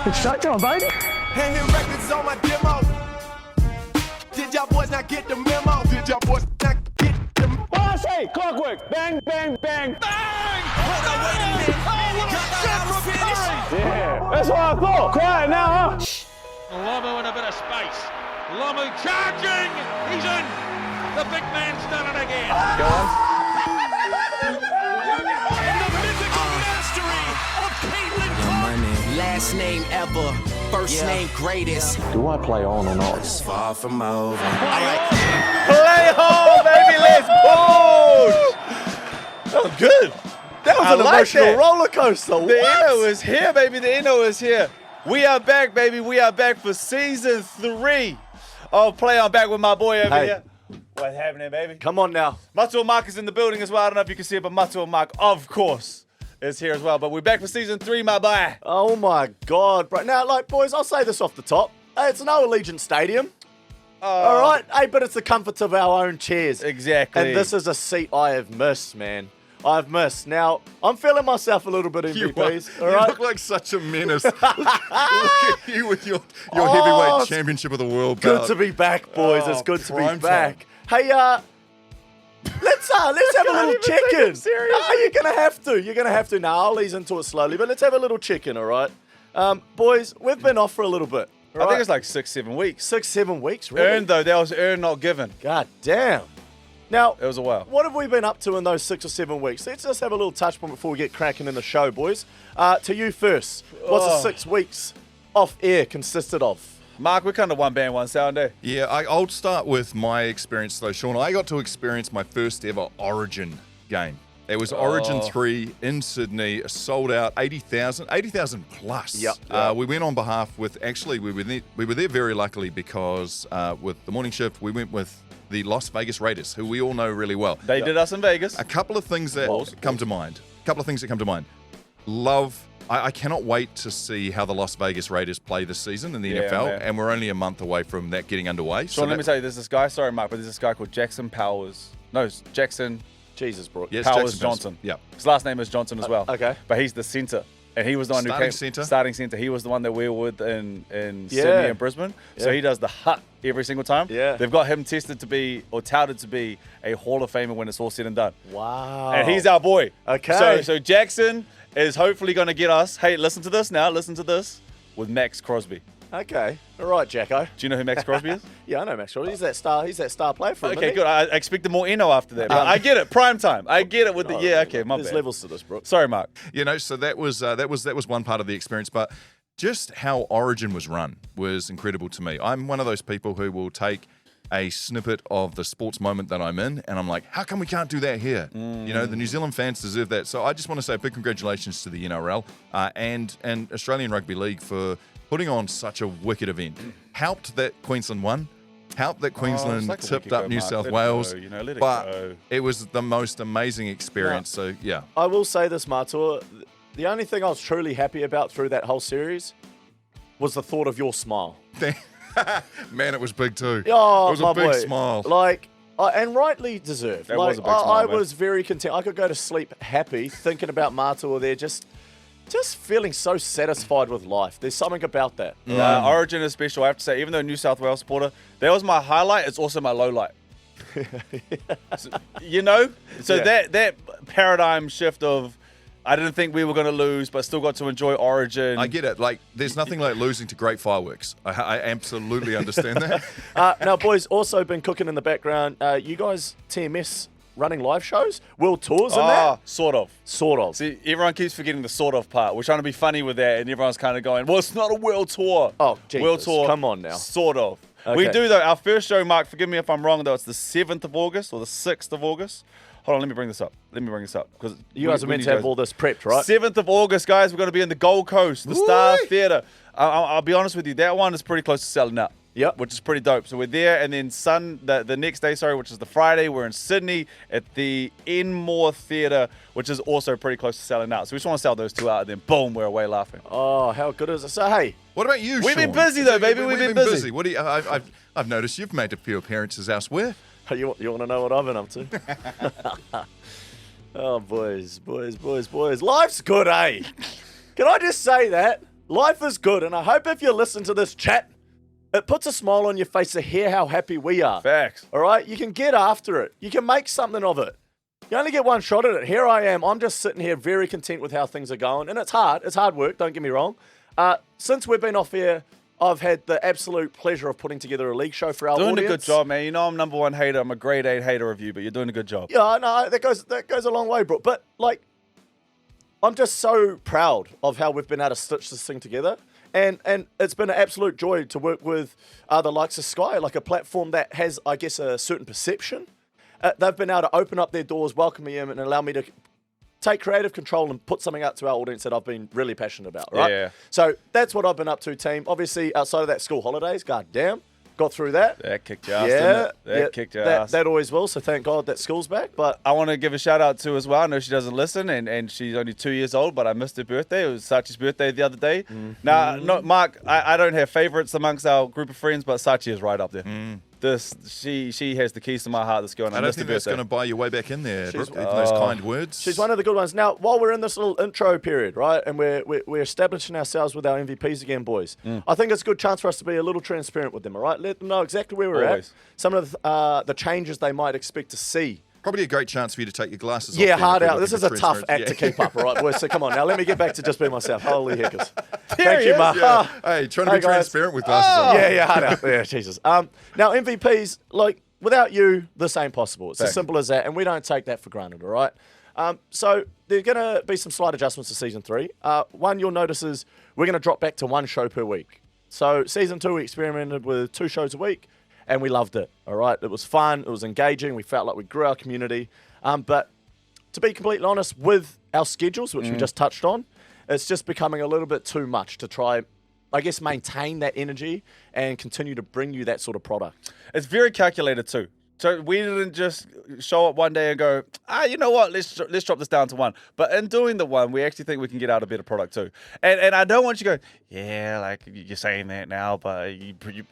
Showtime, baby. Hand records on my demo. Did y'all boys not get the memo? Did y'all boys not get the memo? What I say? Clockwork. Bang, bang, bang. Bang! Hold on, wait a minute. Y'all was finished. Yeah, that's what I thought. Quiet now, huh? Lomu in a bit of space. Lomu charging. He's in. The big man's done it again. Go on. And the mythical mastery of Caitlin Clark. Last name ever, first name greatest. Do I play on or not? It's far from over. Play on, baby, let's push! That was good. That was I an like emotional that. roller coaster. The Inno is here, baby. The Inno is here. We are back, baby. We are back for season 3 of Play On, back with my boy over Hey. here. What's happening, baby? Come on now. Matua Marc is in the building as well. I don't know if you can see it, but Matua Marc, of course, is here as well. But we're back for season 3, my boy. Oh my God, bro. Now, like, boys, I'll say this off the top. Hey, it's no Allegiant Stadium. All right? Hey, but it's the comfort of our own chairs. Exactly. And this is a seat I have missed, man. I've missed. Now, I'm feeling myself a little bit MVPs. All You right? look like such a menace. Look at you with your heavyweight championship of the world Good belt. to be back, boys. Oh, It's good to be prime back. Hey, let's have a little check-in. No, you're gonna have to. You're gonna have to. Now, I'll ease into it slowly, but let's have a little check-in, all right? Boys, we've been off for a little bit. I think it's like 6-7 weeks. 6-7 weeks, really? Earned, though. That was earned, not given. God damn. Now, It was a while. what have we been up to in those 6 or 7 weeks? Let's just have a little touch point before we get cracking in the show, boys. To you first. What's the 6 weeks off air consisted of? Marc, we're kind of one band, one sound, eh? Yeah, I'll start with my experience though, Shaun. I got to experience my first ever Origin game. It was Origin 3 in Sydney, sold out, 80,000 plus. Yep. We went on behalf with, actually, we were there very luckily because with the morning shift, we went with the Las Vegas Raiders, who we all know really well. They did us in Vegas. A couple of things that Balls. come to mind. I cannot wait to see how the Las Vegas Raiders play this season in the Yeah, NFL, man. and we're only a month away from that getting underway. Sean, let me tell you, there's this guy, sorry, Marc, but there's this guy called Jackson Powers. No, it's Jackson Jesus, Brook. Yes, Powers Jackson Johnson. Yeah. His last name is Johnson as well. Okay. But he's the centre. And he was the one who Starting came centre? starting centre. He was the one that we were with in Yeah. Sydney and Brisbane. So Yeah. he does the hut every single time. Yeah. They've got him tested to be or touted to be a Hall of Famer when it's all said and done. Wow. And he's our boy. Okay. So Jackson is hopefully going to get us. Hey, listen to this now. Listen to this with Max Crosby. Okay. All right, Jacko. Do you know who Max Crosby is? Yeah, I know Max Crosby. He's that star player for him. Okay, good. I expected more Eno after that. But I get it. Prime time. I get it with the okay. My There's bad. levels to this, Brook. Sorry, Marc. You know, so that was one part of the experience, but just how Origin was run was incredible to me. I'm one of those people who will take a snippet of the sports moment that I'm in, and I'm like, how come we can't do that here? You know, the New Zealand fans deserve that. So I just want to say a big congratulations to the NRL and Australian Rugby League for putting on such a wicked event. Helped that Queensland won. Helped that Queensland like a tipped wicked up go, New Marc. South Let it Wales. go, you know, let it but go. it was the most amazing experience. So yeah. I will say this, Matua. The only thing I was truly happy about through that whole series was the thought of your smile. Man, it was big too. Oh, it was my a big boy. smile. Like, and rightly deserved. That like, was a big smile, I mate. was very content. I could go to sleep happy thinking about Matua there, just feeling so satisfied with life. There's something about that. Origin is special. I have to say, even though New South Wales supporter, that was my highlight. It's also my low light. So, you know? So Yeah. that paradigm shift of I didn't think we were going to lose, but still got to enjoy Origin. I get it. Like, there's nothing like losing to great fireworks. I absolutely understand that. Now, boys, also been cooking in the background. You guys, TMS, running live shows? World tours and that? Sort of. Sort of. See, everyone keeps forgetting the sort of part. We're trying to be funny with that, and everyone's kind of going, well, it's not a world tour. Oh, jeepers. World tour. Come on now. Sort of. Okay. We do, though. Our first show, Marc, forgive me if I'm wrong, though, it's the 7th of August or the 6th of August. Hold on, let me bring this up. Because You guys are meant to have all this prepped, right? 7th of August, guys, we're going to be in the Gold Coast, the Star Theatre. I'll be honest with you, that one is pretty close to selling out. Yep. Which is pretty dope. So we're there, and then the next day, which is the Friday, we're in Sydney at the Enmore Theatre, which is also pretty close to selling out. So we just want to sell those two out, and then boom, we're away laughing. Oh, how good is it? So, hey, What about you, We've been Shaun? busy, though, baby. We've been busy. What do you? I've noticed you've made a few appearances elsewhere. you want to know what I've been up to? Oh, boys. Life's good, eh? Can I just say that? life is good, and I hope if you listen to this chat, it puts a smile on your face to hear how happy we are. Facts. All right? You can get after it. You can make something of it. You only get one shot at it. Here I am. I'm just sitting here very content with how things are going, and it's hard. It's hard work, don't get me wrong. Since we've been off air, I've had the absolute pleasure of putting together a league show for our Doing audience. a good job, man. You know I'm number one hater. I'm a grade 8 hater of you, but you're doing a good job. Yeah, no, that goes a long way, Brook. But, like, I'm just so proud of how we've been able to stitch this thing together. And it's been an absolute joy to work with the likes of Sky, like a platform that has, I guess, a certain perception. They've been able to open up their doors, welcome me in, and allow me to take creative control and put something out to our audience that I've been really passionate about, right? Yeah. So that's what I've been up to, team. Obviously, outside of that school holidays, goddamn, got through that. That kicked your ass, didn't it? That kicked your ass. That always will, so thank God that school's back. But I want to give a shout out to as well. I know she doesn't listen, and she's only 2 years old, but I missed her birthday. It was Sachi's birthday the other day. Now, no, Mark, I don't have favorites amongst our group of friends, but Sachi is right up there. She has the keys to my heart. This girl, and I I don't missed her think that's birthday. going to buy your way back in there, She's- Brooke, even those kind words. she's one of the good ones. Now, while we're in this little intro period, right, and we're establishing ourselves with our MVPs again, boys, I think it's a good chance for us to be a little transparent with them, all right? Let them know exactly where we're Always. at, some of the changes they might expect to see. Probably a great chance for you to take your glasses off. Yeah, then if hard we're out. looking This is for a tough act to transparency. keep up, all right, boys? So come on, now let me get back to just being myself. Holy heckers. Here Thank he you, is. Marc. Yeah. Hey, trying to Hey, be guys. transparent with glasses on. Yeah, hard out. Yeah, Jesus. Now, MVPs, like, without you, this ain't possible. It's as simple as that, and we don't take that for granted, all right? So there are going to be some slight adjustments to Season 3. One you'll notice is we're going to drop back to one show per week. So Season 2, we experimented with 2 shows a week, and we loved it, all right? It was fun. It was engaging. We felt like we grew our community. But to be completely honest, with our schedules, which we just touched on, it's just becoming a little bit too much to try, I guess, maintain that energy and continue to bring you that sort of product. It's very calculated too. So we didn't just show up one day and go, you know what, let's drop this down to 1. But in doing the 1, we actually think we can get out a better product too. And I don't want you to go, yeah, like you're saying that now, but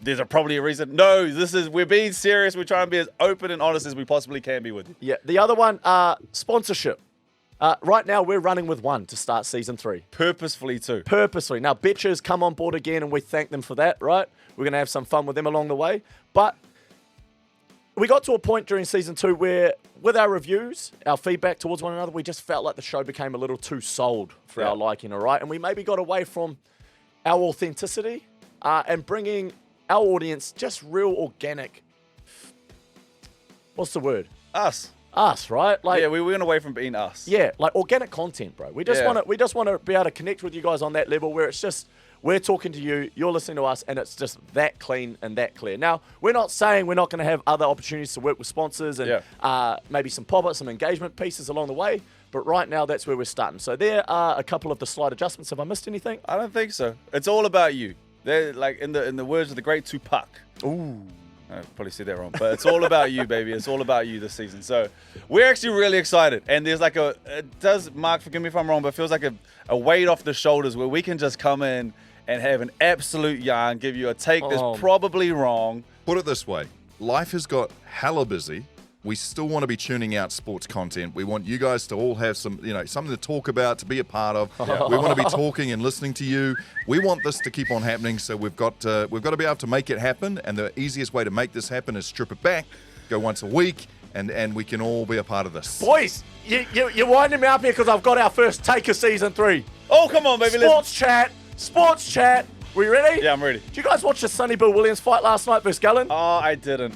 there's probably a reason. No, we're being serious. We're trying to be as open and honest as we possibly can be with you. Yeah, the other one, sponsorship. Right now, we're running with 1 to start Season 3. Purposefully too. Purposely. Now, Betcha's come on board again, and we thank them for that, right? We're going to have some fun with them along the way. But we got to a point during Season 2 where, with our reviews, our feedback towards one another, we just felt like the show became a little too sold for our liking, all right? And we maybe got away from our authenticity and bringing our audience just real organic. What's the word? Us. Us, right? Like, Yeah, we went away from being us. yeah, like organic content, bro. We just Yeah. want to be able to connect with you guys on that level where it's just we're talking to you, you're listening to us, and it's just that clean and that clear. Now, we're not saying we're not going to have other opportunities to work with sponsors and maybe some pop-ups, some engagement pieces along the way, but right now that's where we're starting. So there are a couple of the slight adjustments. Have I missed anything? I don't think so. It's all about you. They're like in the words of the great Tupac. Ooh. I probably said that wrong, but it's all about you, baby. It's all about you this season. So we're actually really excited. And there's like it does, Mark, forgive me if I'm wrong, but it feels like a weight off the shoulders where we can just come in and have an absolute yarn, give you a take that's probably wrong. Put it this way, life has got hella busy. We still want to be tuning out sports content. We want you guys to all have some, something to talk about, to be a part of. We want to be talking and listening to you. We want this to keep on happening, so we've got to be able to make it happen. And the easiest way to make this happen is strip it back, go once a week, and we can all be a part of this. Boys, you're winding me up here because I've got our first take of Season 3. Oh, come on, baby. Sports chat. We ready? Yeah, I'm ready. Did you guys watch the Sonny Bill Williams fight last night versus Gallen? Oh, I didn't.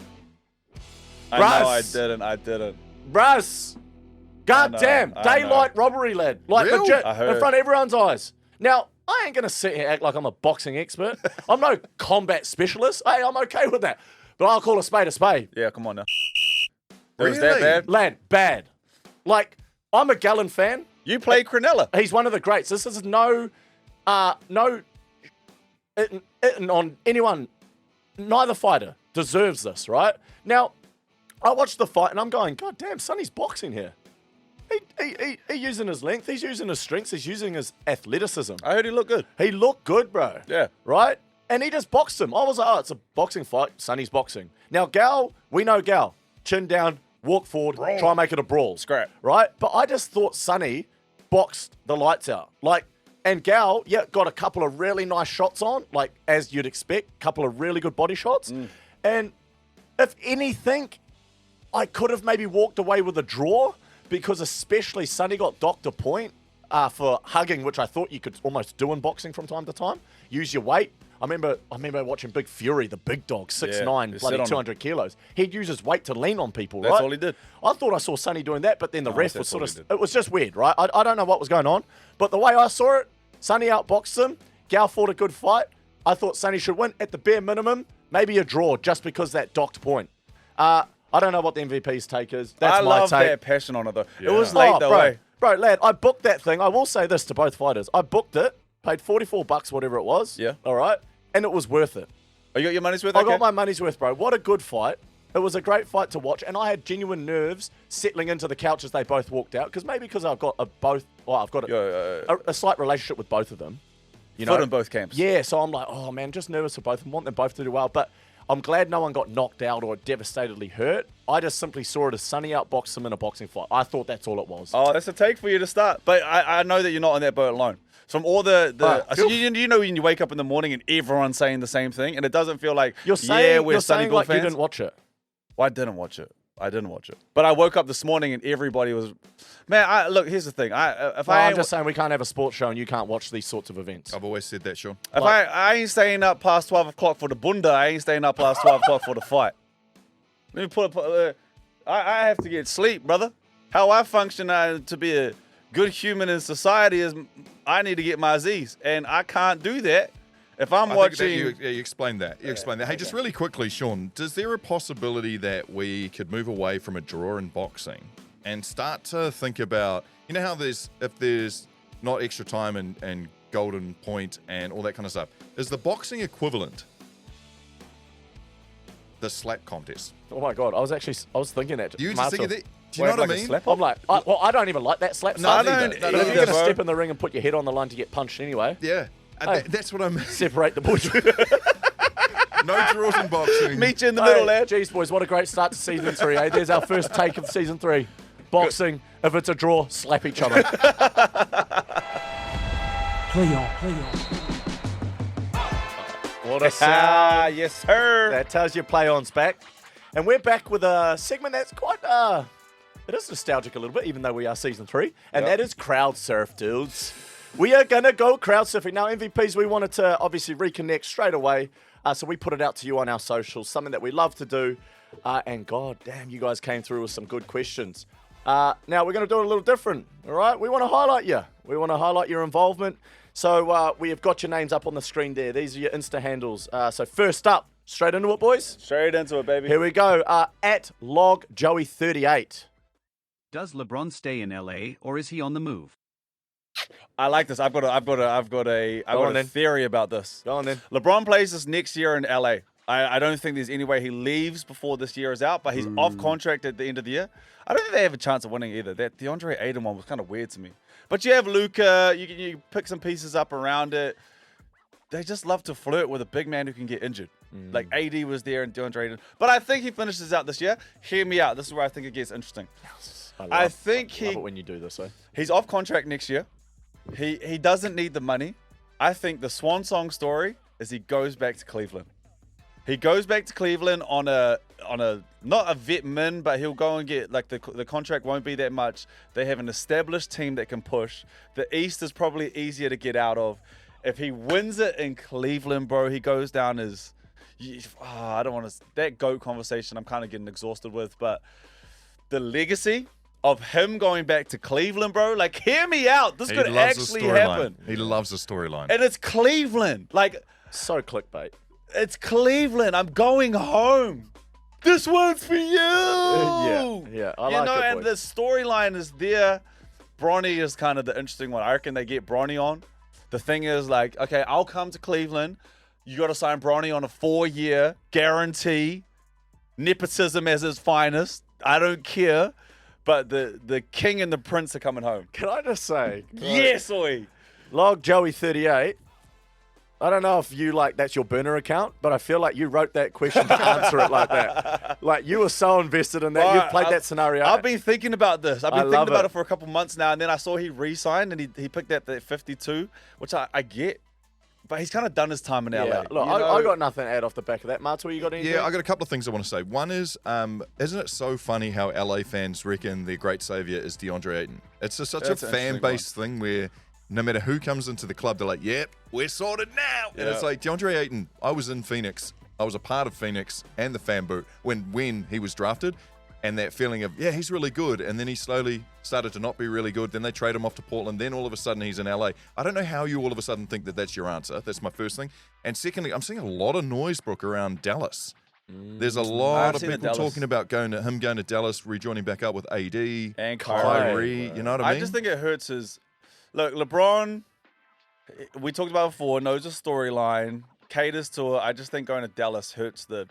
I Russ. know I didn't. Bruss. God damn. I know. Daylight robbery, lad. Like, Real? legit, I heard. in front of everyone's eyes. Now, I ain't going to sit here and act like I'm a boxing expert. I'm no combat specialist. Hey, I'm okay with that. But I'll call a spade a spade. Yeah, come on now. It was that Really? bad? Lad, bad. Like, I'm a Gallen fan. You play Cronella. He's one of the greats. This is no on anyone. Neither fighter deserves this, right? Now, I watched the fight and I'm going, God damn, Sonny's boxing here. He using his length, he's using his strengths, he's using his athleticism. I heard he looked good. He looked good, bro. Yeah. Right? And he just boxed him. I was like, oh, it's a boxing fight. Sonny's boxing. Now, Gal, we know Gal. Chin down, walk forward, try and make it a brawl. Scrap. Right? But I just thought Sonny boxed the lights out. Like, And Gal, yeah, got a couple of really nice shots on, like as you'd expect, a couple of really good body shots. And if anything, I could have maybe walked away with a draw because especially Sonny got docked a point for hugging, which I thought you could almost do in boxing from time to time. Use your weight. I remember watching Big Fury, the big dog, 6'9", bloody 200 kilos. He'd use his weight to lean on people, right? That's all he did. I thought I saw Sonny doing that, but then the ref was sort of, it was just weird, right? I don't know what was going on, but the way I saw it, Sonny outboxed him. Gal fought a good fight. I thought Sonny should win at the bare minimum, maybe a draw just because that docked point. I don't know what the MVP's take is. That's my love take. that passion on it, though. Yeah. It was late, though, eh? Bro, lad, I booked that thing. I will say this to both fighters. I booked it, paid $44, whatever it was. Yeah. All right? And it was worth it. Oh, you got your money's worth? I Okay. got my money's worth, bro. What a good fight. It was a great fight to watch, and I had genuine nerves settling into the couch as they both walked out, maybe because I've got a slight relationship with both of them. You know? Foot in both camps. Yeah, so I'm like, oh man, just nervous for both of them. Want them both to do well, but I'm glad no one got knocked out or devastatedly hurt. I just simply saw it as Sonny outboxed him in a boxing fight. I thought that's all it was. Oh, that's a take for you to start. But I know that you're not on that boat alone. From all so you know when you wake up in the morning and everyone's saying the same thing, and it doesn't feel like You're saying, we're Sonny Bill like fans. you didn't watch it. Well, I didn't watch it. But I woke up this morning and everybody was, man. Look, here's the thing. I'm just saying we can't have a sports show and you can't watch these sorts of events. I've always said that, Shaun. If I ain't staying up past 12 o'clock for the bunda, I ain't staying up past 12 o'clock for the fight. Let me put I have to get sleep, brother. How I function to be a good human in society is I need to get my Z's, and I can't do that if I'm watching. You explained that. You explained that. Hey, just really quickly, Shaun, is there a possibility that we could move away from a draw in boxing and start to think about, you know how if there's not extra time and golden point and all that kind of stuff, is the boxing equivalent the slap contest? Oh my God, I was thinking that. You just thinking that? Do you Wait, know what like I a mean? slap? I'm like, I don't even like that slap. No, stuff. I don't But if either, you're going to bro. step in the ring and put your head on the line to get punched anyway, Yeah. Hey. That's what I mean. separate the bush. No draws in boxing. Meet you in the middle, lad. Geez, boys, what a great start to season 3, eh? There's our first take of season 3. Boxing, if it's a draw, slap each other. What a sound. Yes, sir. That tells you play on's back. And we're back with a segment that's quite, it is nostalgic a little bit, even though we are season 3. And that is crowd surf, dudes. We are going to go crowd surfing. Now, MVPs, we wanted to obviously reconnect straight away. So we put it out to you on our socials, something that we love to do. And god damn, you guys came through with some good questions. Now, we're going to do it a little different, all right? We want to highlight you. We want to highlight your involvement. So we have got your names up on the screen there. These are your Insta handles. So first up, straight into it, boys. Straight into it, baby. Here we go. At LogJoey38. Does LeBron stay in LA or is he on the move? I like this. I've got a theory about this. Go on then. LeBron plays this next year in LA. I don't think there's any way he leaves before this year is out, but he's off contract at the end of the year. I don't think they have a chance of winning either. That DeAndre Ayton one was kind of weird to me. But you have Luka. You pick some pieces up around it. They just love to flirt with a big man who can get injured. Like AD was there and DeAndre Ayton. But I think he finishes out this year. Hear me out. This is where I think it gets interesting. I love it when you do this, eh? He's off contract next year. He doesn't need the money. I think the swan song story is he goes back to Cleveland. He goes back to Cleveland on a not a vet min, but he'll go and get, like, the contract won't be that much. They have an established team that can push. The East is probably easier to get out of. If he wins it in Cleveland, bro, he goes down as I don't want to, that GOAT conversation I'm kind of getting exhausted with, but the legacy of him going back to Cleveland, bro, like, hear me out. This could actually happen. He loves the storyline. And it's Cleveland. Like, So clickbait. it's Cleveland. I'm going home. This one's for you. Yeah, I like it, and boys. the storyline is there. Bronny is kind of the interesting one. I reckon they get Bronny on. The thing is, like, okay, I'll come to Cleveland. You got to sign Bronny on a 4-year guarantee. Nepotism as his finest. I don't care. But the king and the prince are coming home. Can I just say? Yes, oi. LogJoey38. I don't know if you that's your burner account, but I feel like you wrote that question to answer it like that. Like you were so invested in that. Well, You've played that scenario. I've been thinking about this. I've been thinking love about it. it for a couple months now, and then I saw he re-signed and he picked that 52, which I get. But he's kind of done his time in LA. Yeah. Look, I got nothing to add off the back of that. Marc, you got anything? Yeah, I got a couple of things I want to say. One is, isn't it so funny how LA fans reckon their great savior is DeAndre Ayton? It's just such That's a an interesting fan-based thing where no matter who comes into the club, they're like, yep, we're sorted now. And it's like, DeAndre Ayton, I was in Phoenix. I was a part of Phoenix and the fan boot when he was drafted. And that feeling of, yeah, he's really good. And then he slowly started to not be really good. Then they trade him off to Portland. Then all of a sudden he's in LA. I don't know how you all of a sudden think that that's your answer. That's my first thing. And secondly, I'm seeing a lot of noise, Brook, around Dallas. There's a lot of people talking about going to Dallas, rejoining back up with AD And Kyrie. You know what I mean? I just think it hurts his... Look, LeBron, we talked about before, knows the storyline, caters to it. I just think going to Dallas hurts the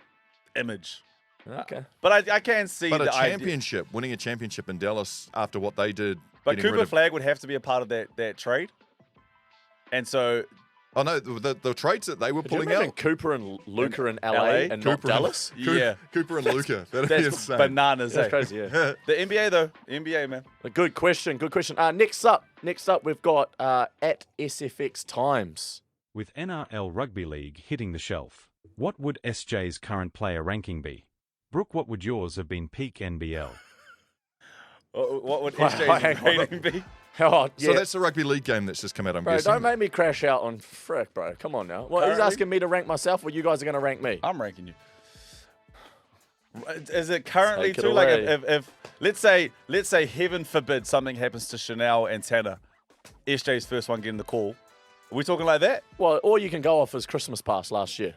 image. Okay. But I can see But the winning a championship in Dallas after what they did. But getting rid Cooper of- Flag would have to be a part of that trade. And so... Oh no, the trades that they were Could you pulling imagine out. Cooper and Luca in LA, LA? and not Dallas? Yeah. Cooper and Luca. That'd be That's insane. bananas, That's eh? crazy, yeah. The NBA, though. NBA, man. A good question, good question. Next up, we've got at SFX Times. With NRL Rugby League hitting the shelf, what would SJ's current player ranking be? Brook, what would yours have been peak NBL? What would Hang SJ's on. rating be? Oh, yeah. So that's the rugby league game that's just come out, I'm Bro, guessing. don't make me crash out on frick, bro. Come on now. Well, he's Currently? asking me to rank myself, or you guys are going to rank me? I'm ranking you. Is it currently Take it too? Like, away. if let's say heaven forbid something happens to Chanel and Tanner, SJ's first one getting the call. Are we talking like that? Well, all you can go off is Christmas Pass last year.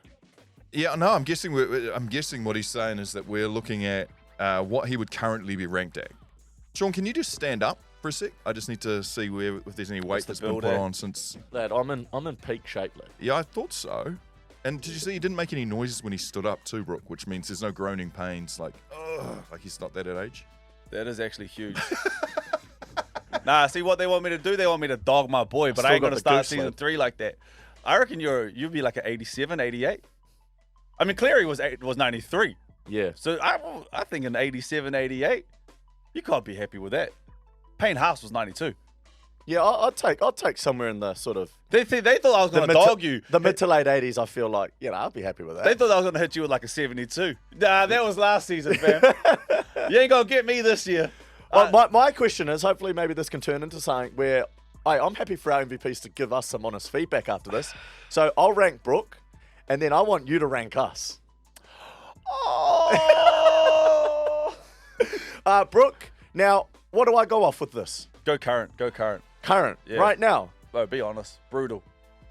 Yeah, no, I'm guessing what he's saying is that we're looking at what he would currently be ranked at. Shaun, can you just stand up for a sec? I just need to see if there's any weight the that's been build put at? on since. Lad, I'm in peak shape, lad. Yeah, I thought so. And did you see he didn't make any noises when he stood up too, Brook, which means there's no groaning pains, like he's not that at age. That is actually huge. Nah, see what they want me to do? They want me to dog my boy, but Still I ain't got gonna the start goose, season lad. 3 like that. I reckon you'd be like an 87, 88. I mean, Cleary was 93. Yeah. So I think an 87, 88, you can't be happy with that. Payne Haas was 92. Yeah, I'll take somewhere in the sort of They thought I was going to dog you. The mid to late 80s, I feel like, I'll be happy with that. They thought I was going to hit you with like a 72. Nah, that was last season, fam. You ain't going to get me this year. My question is, hopefully maybe this can turn into something where I'm happy for our MVPs to give us some honest feedback after this. So I'll rank Brook, and then I want you to rank us. Oh! Brook, now, what do I go off with this? Go current. Current, Yeah. right now. Oh, be honest. Brutal.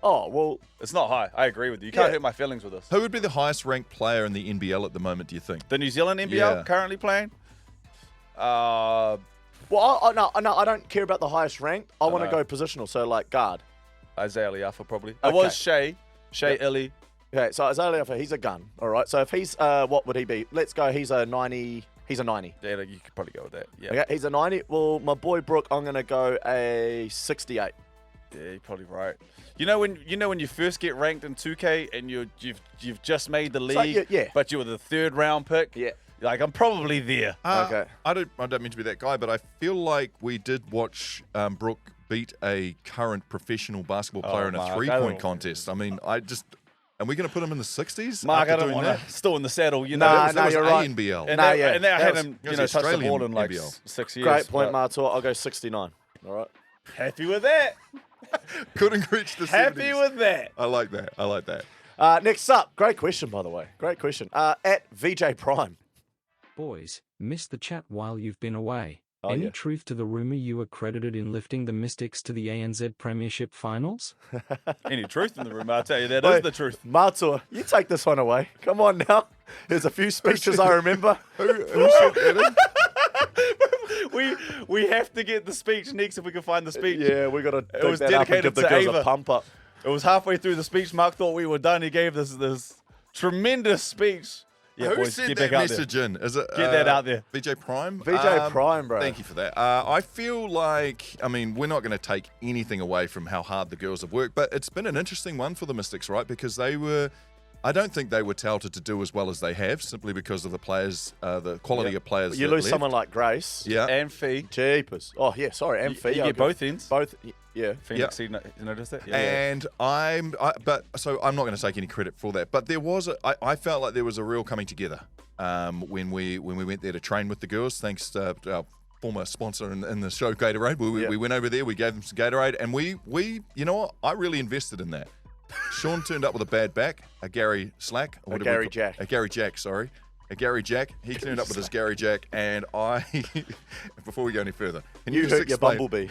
Oh, well, It's not high. I agree with you. You can't Yeah. hurt my feelings with this. Who would be the highest ranked player in the NBL at the moment, do you think? The New Zealand NBL Yeah. currently playing? well, I don't care about the highest rank. I want to know. go positional, so like guard. Isaiah Liafa probably. It Okay. was Shea Illy. Okay, so Isaiah Liafa, he's a gun. All right, so if he's, what would he be? Let's go, he's a 90. He's a 90. Yeah, you could probably go with that. Yeah, Okay, he's a 90. Well, my boy Brook, I'm going to go a 68. yeah, you're probably right. You know when you first get ranked in 2K and you've just made the league, yeah. but you were the 3rd round pick. Yeah. Like I'm probably there. Okay. I don't mean to be that guy, but I feel like we did watch Brook beat a current professional basketball player in a Marc, I 3-point don't- contest. I mean, are we going to put him in the 60s? Mark, I after don't doing want that? to. Still in the saddle, you know. Nah, That was you're right. ANBL. And Nah, they, yeah. and they That had was- him, that you was know, touch the Australian ball in like NBL. 6 years. Great point, but Martor. I'll go 69. All right. Happy with that. Couldn't reach the 70s. Happy with that. I like that. Next up, great question, by the way. Great question. At VJ Prime. Boys, missed the chat while you've been away. Oh, Any yeah. truth to the rumour you were credited in lifting the Mystics to the ANZ Premiership Finals? Any truth in the room? I'll tell you, that is the truth. Martor, you take this one away. Come on now. There's a few speeches I remember. Who said that? We have to get the speech next if we can find the speech. Yeah, we got to It was dig that up and dedicated give the to girls Ava. a pump up. It was halfway through the speech. Mark thought we were done. He gave this tremendous speech. Yeah, Who boys, sent get that back out there. message in? Is it Get that out there. VJ Prime? VJ Prime, bro. Thank you for that. I feel like, I mean, we're not going to take anything away from how hard the girls have worked, but it's been an interesting one for the Mystics, right? Because I don't think they were touted to do as well as they have, simply because of the players, the quality of players. You that lose left. someone like Grace. Yeah. And Fee. Jeepers. Oh, yeah, sorry, and Fee. You get both ends. Both, yeah. Phoenix, you noticed that? Yeah. And so I'm not going to take any credit for that. But there was, I felt like there was a real coming together when we went there to train with the girls, thanks to our former sponsor in the show, Gatorade. We went over there, we gave them some Gatorade, and we you know what? I really invested in that. Shaun turned up with a bad back, a Gary Slack. A Gary Jack. A Gary Jack, sorry. A Gary Jack. He turned up with his Gary Jack, and I, before we go any further, can you hurt your bumblebee.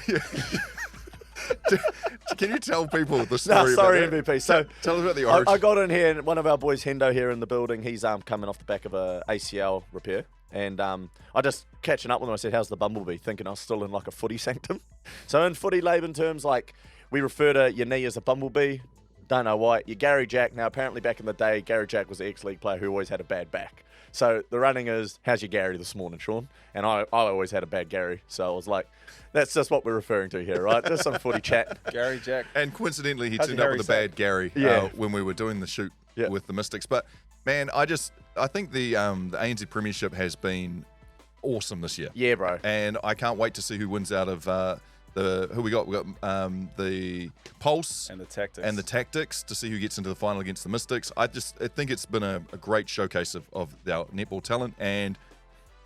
Can you tell people the story? No, sorry, about MVP. So tell us about the origin. I got in here, and one of our boys, Hendo, here in the building, he's coming off the back of a ACL repair. And I just catching up with him, I said, how's the bumblebee? Thinking I was still in like a footy sanctum. So in footy Laban terms, like we refer to your knee as a bumblebee. Don't know why. Your Gary Jack. Now, apparently back in the day, Gary Jack was an ex-league player who always had a bad back. So the running is, how's your Gary this morning, Shaun? And I always had a bad Gary. So I was like, that's just what we're referring to here, right? Just some footy chat. Gary Jack. And coincidentally, he How's turned your up with a Harry bad Gary when we were doing the shoot with the Mystics. But, man, I think the ANZ Premiership has been awesome this year. Yeah, bro. And I can't wait to see who wins out of who we got. We got the Pulse and the Tactics to see who gets into the final against the Mystics. I think it's been a great showcase of our netball talent. And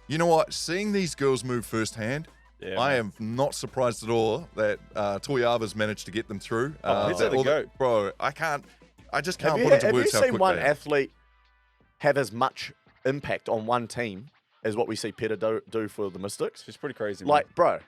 you know what? Seeing these girls move firsthand, I am not surprised at all that Toyava's managed to get them through. Let's let it go. Bro, I just can't put into words how quick Have you seen one they are. athlete have as much impact on one team as what we see Peard do for the Mystics? She's pretty crazy, man. Like, bro,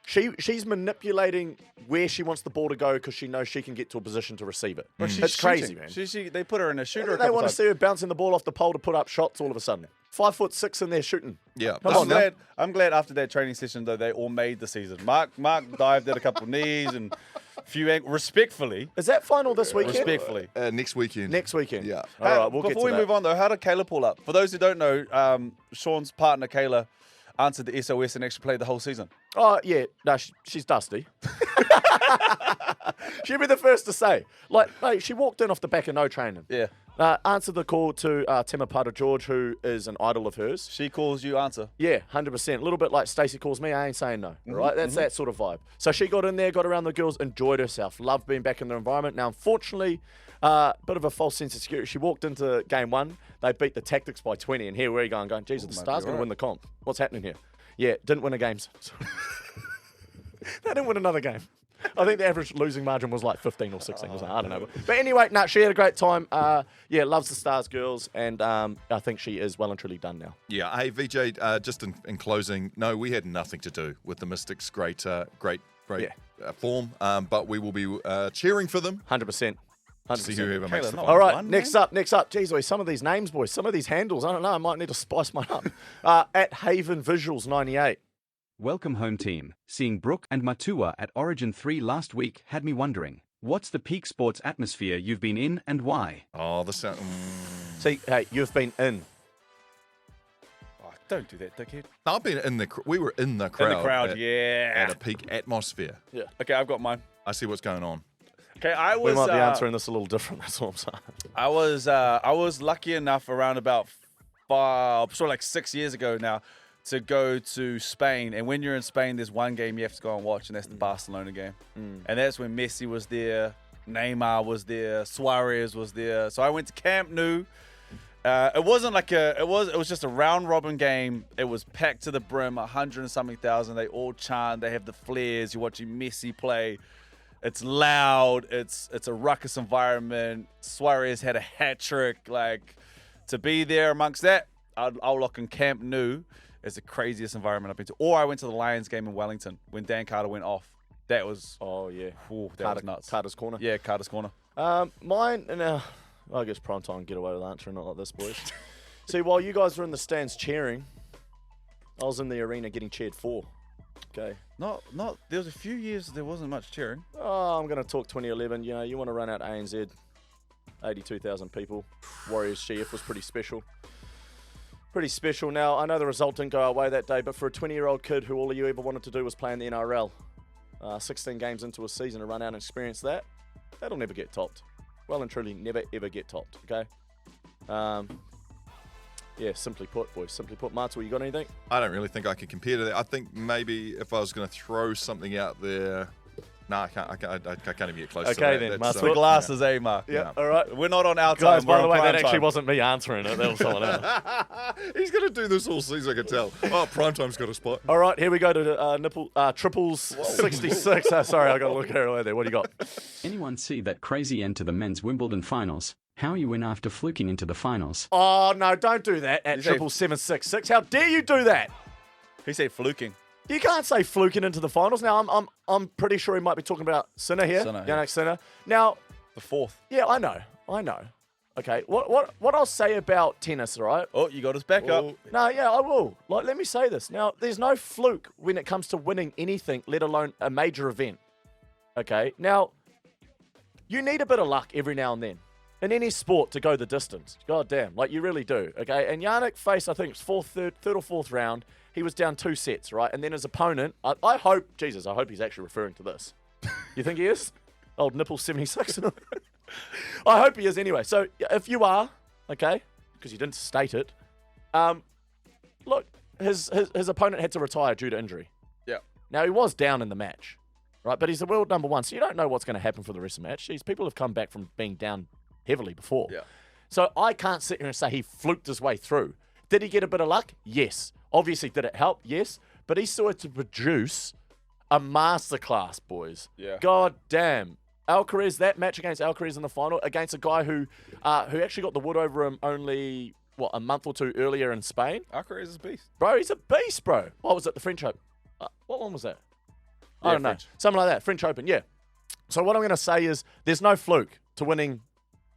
she's manipulating where she wants the ball to go because she knows she can get to a position to receive it. But she's It's crazy, shooting. man. They put her in a shooter. They want to see her bouncing the ball off the pole to put up shots all of a sudden. 5'6" in there shooting. Yeah. Come on, now. I'm glad after that training session, though, they all made the season. Marc dived at a couple knees and a few respectfully. Is that final this weekend? Respectfully. Next weekend. Next weekend. Yeah. All right, we'll get to Before we that. move on, though, how did Kayla pull up? For those who don't know, Shaun's partner, Kayla, answered the SOS and actually played the whole season. Oh, yeah. No, she's dusty. She'll be the first to say. Like, mate, she walked in off the back of no training. Yeah. Answered the call to Temapata George, who is an idol of hers. She calls you, answer. Yeah, 100%. A little bit like Stacey calls me, I ain't saying no. Right? That's that sort of vibe. So she got in there, got around the girls, enjoyed herself, loved being back in the environment. Now, unfortunately, bit of a false sense of security. She walked into game one, they beat the Tactics by 20, and here we're going, geez, are the Stars going to win the comp? What's happening here? Yeah, didn't win a game. They didn't win another game. I think the average losing margin was like 15 or 16 or something. I don't know. But anyway, she had a great time. Yeah, loves the Stars girls, and I think she is well and truly done now. Yeah. Hey, VJ, just in closing, no, we had nothing to do with the Mystics' great form, but we will be cheering for them. 100%. See whoever makes the final. All right, next up. Jeez, some of these names, boys, some of these handles, I don't know, I might need to spice mine up. At Haven Visuals 98. Welcome home, team. Seeing Brook and Matua at Origin 3 last week had me wondering, what's the peak sports atmosphere you've been in and why? Oh, the sound. See, hey, you've been in. Oh, don't do that, dickhead. No, I've been in the. We were in the crowd. In the crowd, yeah. At a peak atmosphere. Yeah. Okay, I've got mine. I see what's going on. Okay, we might be answering this a little different. That's all I'm saying. I was lucky enough around about 6 years ago now to go to Spain. And when you're in Spain, there's one game you have to go and watch, and that's the Barcelona game. And that's when Messi was there, Neymar was there, Suarez was there. So I went to Camp Nou. It wasn't like it was just a round robin game. It was packed to the brim, 100 and something thousand. They all chant. They have the flares. You're watching Messi play. It's loud. It's a ruckus environment. Suarez had a hat trick. Like, to be there amongst that, I'll look in Camp Nou. It's the craziest environment I've been to. Or I went to the Lions game in Wellington when Dan Carter went off. That was that was nuts. Carter's corner. Yeah, Carter's corner. Mine, I guess primetime get away with answering not like this, boys. See, while you guys were in the stands cheering, I was in the arena getting cheered for. Okay. Not. There was a few years there wasn't much cheering. Oh, I'm going to talk 2011. You know, you want to run out ANZ, 82,000 people. Warriors Chief was pretty special. Pretty special. Now, I know the result didn't go our way that day, but for a 20-year-old kid who all you ever wanted to do was play in the NRL, 16 games into a season to run out and experience that, that'll never get topped. Well and truly never, ever get topped, okay? Yeah, simply put, boys. Simply put. Marc, you got anything? I don't really think I can compare to that. I think maybe if I was going to throw something out there... No, I can't even get close to that. Okay, then, That's, Marc. Glasses, eh, Marc? Yeah, all right. We're not on our time. Guys, by we're the on way, prime that actually time. wasn't me answering it. That was someone else. He's going to do this all season, I can tell. Oh, Primetime's got a spot. All right, here we go to triples 66. Sorry, I got to look carried away there. What do you got? Anyone see that crazy end to the men's Wimbledon finals? How you win after fluking into the finals? Oh, no, don't do that at 77766. How dare you do that? He said fluking. You can't say fluking into the finals. Now, I'm pretty sure he might be talking about Sinner here. Sinner, Yannick Sinner. Now, The fourth. yeah, I know. Okay, what I'll say about tennis, right? Oh, you got his back up. No, yeah, I will. Like, let me say this. Now, there's no fluke when it comes to winning anything, let alone a major event. Okay? Now, you need a bit of luck every now and then in any sport to go the distance. God damn, like you really do. Okay? And Yannick faced, I think it's third or fourth round. He was down 2 sets, right? And then his opponent, I hope he's actually referring to this. You think he is? Old Nipple 76. I hope he is anyway. So if you are, okay, because you didn't state it, look, his opponent had to retire due to injury. Yeah. Now, he was down in the match, right? But he's the world number 1, so you don't know what's going to happen for the rest of the match. These people have come back from being down heavily before. Yeah. So I can't sit here and say he fluked his way through. Did he get a bit of luck? Yes. Obviously, did it help? Yes. But he still had to produce a masterclass, boys. Yeah. God damn. Alcaraz, that match against Alcaraz in the final, against a guy who actually got the wood over him only, a month or two earlier in Spain. Alcaraz is a beast. Bro, he's a beast, bro. What was it, the French Open? What one was that? I don't know. French. Something like that. French Open, yeah. So what I'm going to say is there's no fluke to winning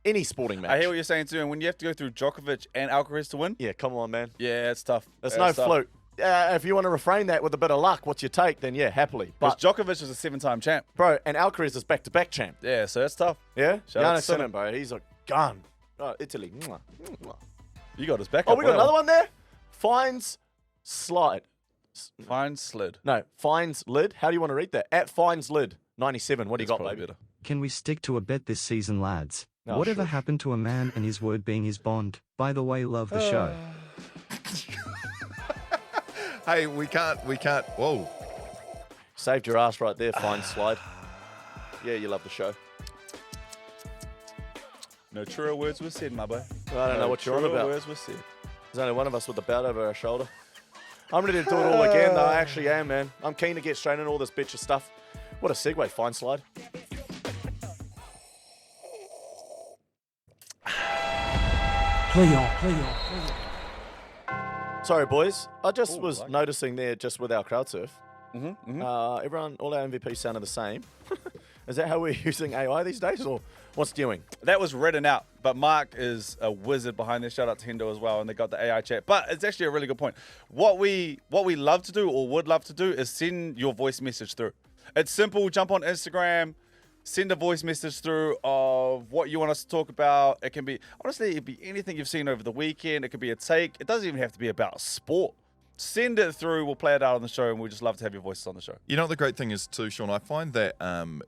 any sporting match. I hear what you're saying too, and when you have to go through Djokovic and Alcaraz to win, Yeah, come on, man. yeah, it's tough. There's no fluke. If you want to refrain that with a bit of luck, what's your take? Then yeah, happily. But But Djokovic is a 7-time champ. bro, and Alcaraz is back-to-back champ. Yeah, so that's tough. Yeah, Shout out to Yannick Sinner, Sinner. bro. He's a gun. Oh, Italy. Mwah, mwah. You got his back Oh, up. we got another one there. Fines slide. Fine slid. No, fines lid. How do you want to read that? At fines lid 97. What do you got, Probably baby? better. Can we stick to a bet this season, lads? Oh, Whatever sure. happened to a man and his word being his bond? By the way, love the show. Hey, we can't. Whoa. Saved your ass right there. Fine slide. Yeah, you love the show. No truer words were said, my boy. I don't know what you're on truer about. words were said. There's only one of us with a belt over our shoulder. I'm ready to do it all again, though. I actually am, man. I'm keen to get straight into all this bitch of stuff. What a segue, fine slide. Play on. Sorry, boys. I just was noticing there, just with our crowd surf, everyone, all our MVPs sounded the same. Is that how we're using AI these days, or what's doing? That was written out, but Marc is a wizard behind this. Shout out to Hendo as well, and they got the AI chat. But it's actually a really good point. What we love to do, or would love to do, is send your voice message through. It's simple. Jump on Instagram, send a voice message through of what you want us to talk about. It can be, honestly, it could be anything you've seen over the weekend. It could be a take. It doesn't even have to be about sport. Send it through. We'll play it out on the show, and we'd just love to have your voices on the show. You know what the great thing is too, Shaun? I find that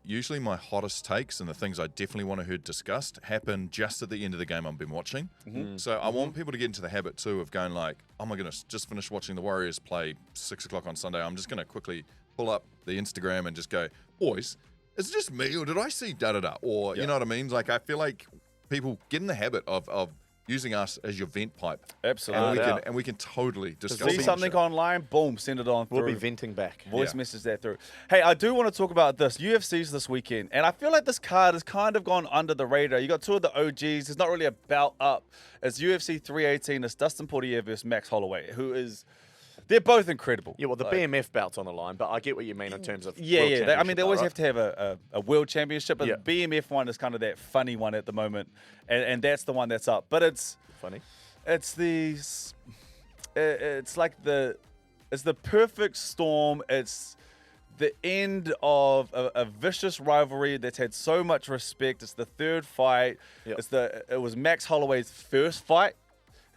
usually my hottest takes and the things I definitely want to hear discussed happen just at the end of the game I've been watching. So I want people to get into the habit too of going like, oh my goodness, just finished watching the Warriors play 6 o'clock on Sunday. I'm just going to quickly pull up the Instagram and just go, boys, is it just me or did I see da-da-da? Or, you know what I mean? Like, I feel like people get in the habit of using us as your vent pipe. Absolutely. And we can totally discuss See something online, boom, send it on through. We'll be venting back. Voice message that through. Hey, I do want to talk about this. UFC's this weekend, and I feel like this card has kind of gone under the radar. You got two of the OGs. It's not really a belt up. It's UFC 318. It's Dustin Poirier versus Max Holloway, who is... They're both incredible. Yeah, well, the BMF belt's on the line, but I get what you mean in terms of Yeah. I mean, they always have have to have a world championship, but the BMF one is kind of that funny one at the moment, and that's the one that's up. But it's funny. It's these. It's like it's the perfect storm. It's the end of a vicious rivalry that's had so much respect. It's the third fight. Yep. It was Max Holloway's first fight.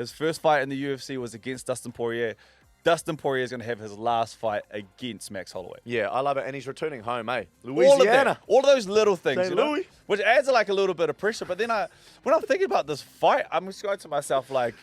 His first fight in the UFC was against Dustin Poirier. Dustin Poirier is going to have his last fight against Max Holloway. Yeah, I love it. And he's returning home, eh? Louisiana. All of those little things, St. Louis. which adds like a little bit of pressure. But then when I'm thinking about this fight, I'm just going to myself like,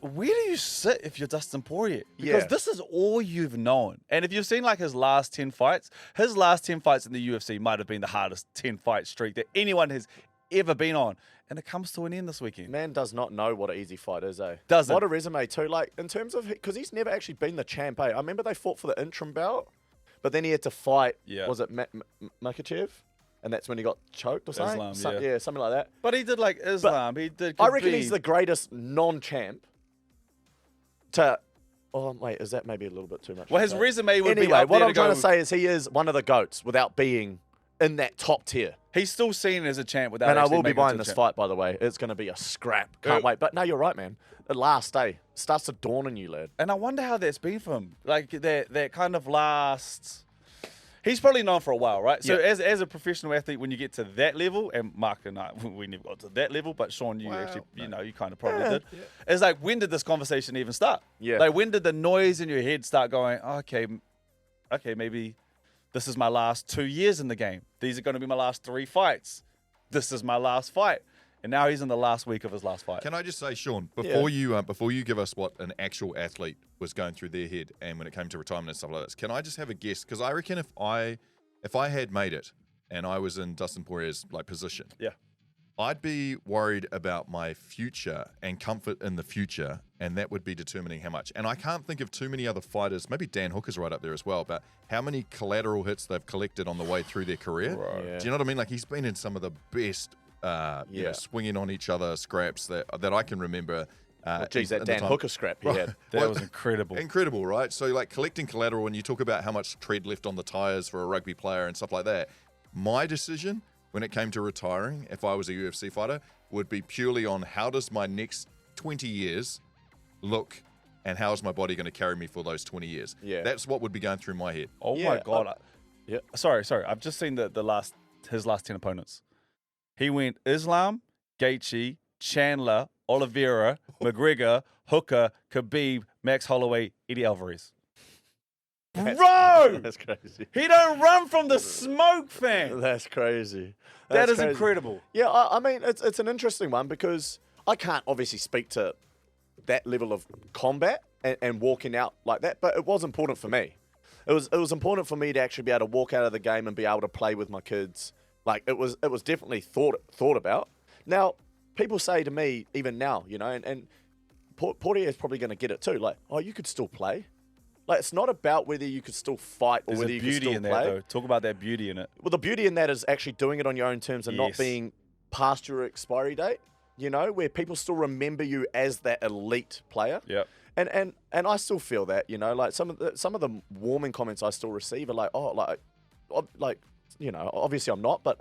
where do you sit if you're Dustin Poirier? Because this is all you've known. And if you've seen like his last 10 fights, his last 10 fights in the UFC might have been the hardest 10-fight streak that anyone has ever been on. And it comes to an end this weekend. Man does not know what an easy fight is, eh? Doesn't. What a resume, too. Like, in terms of... Because he's never actually been the champ, eh? I remember they fought for the interim belt, but then he had to fight... Was it Makachev? And that's when he got choked or something? Islam, yeah, something like that. But he did like Islam. He did. I reckon he's the greatest non-champ to... Oh, wait, is that maybe a little bit too much? Well, his resume would be anyway, up what there I'm to trying go- to say is he is one of the GOATs without being in that top tier. He's still seen as a champ without And I actually will be making it buying to this champ. fight, by the way. It's going to be a scrap. Can't wait. But no, you're right, man. The last day starts to dawn on you, lad. And I wonder how that's been for him. Like that kind of last... He's probably known for a while, right? So as a professional athlete, when you get to that level, and Marc and I, we never got to that level, but Shaun, you actually, you kind of probably did. Yeah. It's like, when did this conversation even start? Yeah. Like, when did the noise in your head start going, oh, okay, maybe this is my last 2 years in the game. These are going to be my last 3 fights. This is my last fight. And now he's in the last week of his last fight. Can I just say, Shaun, before you give us what an actual athlete was going through their head and when it came to retirement and stuff like this, can I just have a guess? Because I reckon if I had made it and I was in Dustin Poirier's position, I'd be worried about my future and comfort in the future, and that would be determining how much. And I can't think of too many other fighters. Maybe Dan Hooker's right up there as well, but how many collateral hits they've collected on the way through their career. Right. Yeah. Do you know what I mean? Like, he's been in some of the best you know, swinging on each other scraps that I can remember. Geez, that Dan Hooker scrap he had. That was incredible. Incredible, right? So, like, collecting collateral, and you talk about how much tread left on the tires for a rugby player and stuff like that. My decision, when it came to retiring, if I was a UFC fighter, would be purely on how does my next 20 years look and how is my body going to carry me for those 20 years? Yeah. That's what would be going through my head. Oh, my God. Sorry. I've just seen his last 10 opponents. He went Islam, Gaethje, Chandler, Oliveira, McGregor, Hooker, Khabib, Max Holloway, Eddie Alvarez. Bro! That's crazy. He don't run from the smoke, fam. That's crazy. That is crazy. incredible. Yeah, I mean, it's an interesting one because I can't obviously speak to that level of combat and walking out like that, but it was important for me. It was important for me to actually be able to walk out of the game and be able to play with my kids. Like, it was definitely thought about. Now, people say to me, even now, you know, and Poirier is probably going to get it too. Like, oh, you could still play. Like, it's not about whether you could still fight or There's whether a you could beauty still in play. that, though. Talk about that beauty in it. Well, the beauty in that is actually doing it on your own terms and not Yes. being past your expiry date, you know, where people still remember you as that elite player. Yep. And I still feel that, you know, like some of the warming comments I still receive are like, oh, like, you know, obviously I'm not, but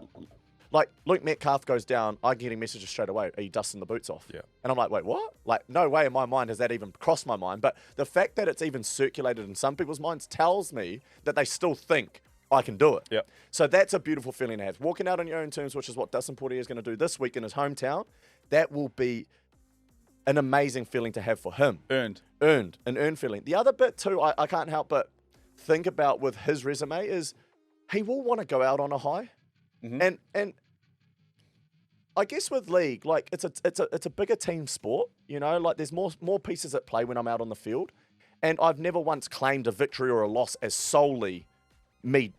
like Luke Metcalf goes down, I'm getting messages straight away, are you dusting the boots off? Yeah. And I'm like, wait, what? Like, no way in my mind has that even crossed my mind. But the fact that it's even circulated in some people's minds tells me that they still think I can do it. Yep. So that's a beautiful feeling to have. Walking out on your own terms, which is what Dustin Poirier is going to do this week in his hometown, that will be an amazing feeling to have for him. An earned feeling. The other bit too, I can't help but think about with his resume is he will want to go out on a high. Mm-hmm. And I guess with league, like it's a bigger team sport, you know, like there's more pieces at play when I'm out on the field. And I've never once claimed a victory or a loss as solely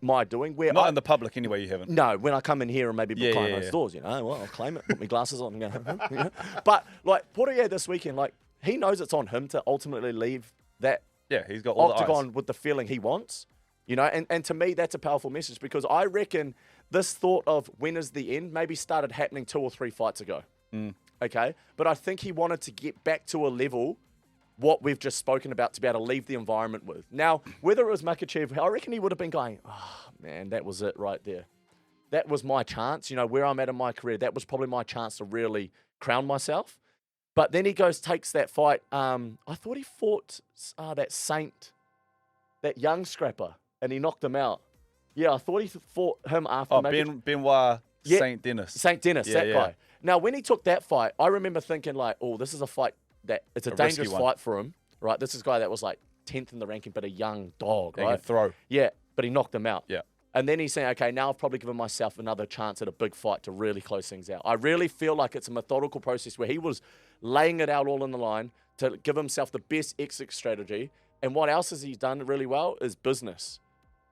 my doing. Where Not in the public anyway, you haven't. No, when I come in here and maybe behind those doors, you know, well, I'll claim it, put my glasses on and go, you know? But like Poirier this weekend, like he knows it's on him to ultimately leave that He's got all the octagon eyes. with the feeling he wants, you know, and to me, that's a powerful message because I reckon this thought of when is the end maybe started happening 2 or 3 fights ago. Okay. But I think he wanted to get back to a level what we've just spoken about to be able to leave the environment with. Now, whether it was Makachev, I reckon he would have been going, oh, man, that was it right there. That was my chance, you know, where I'm at in my career. That was probably my chance to really crown myself. But then he takes that fight. I thought he fought that Saint, that young scrapper, and he knocked him out. Yeah, I thought he fought him after. Benoit Yeah, St. Dennis. St. Dennis, Yeah, that yeah. guy. Now, when he took that fight, I remember thinking like, oh, this is a fight that it's a risky dangerous one. fight for him, right? This is a guy that was like 10th in the ranking, but a young dog, And right? you throw. Yeah, but he knocked him out. Yeah. And then he's saying, okay, now I've probably given myself another chance at a big fight to really close things out. I really feel like it's a methodical process where he was laying it out all in the line to give himself the best exit strategy. And what else has he done really well is business.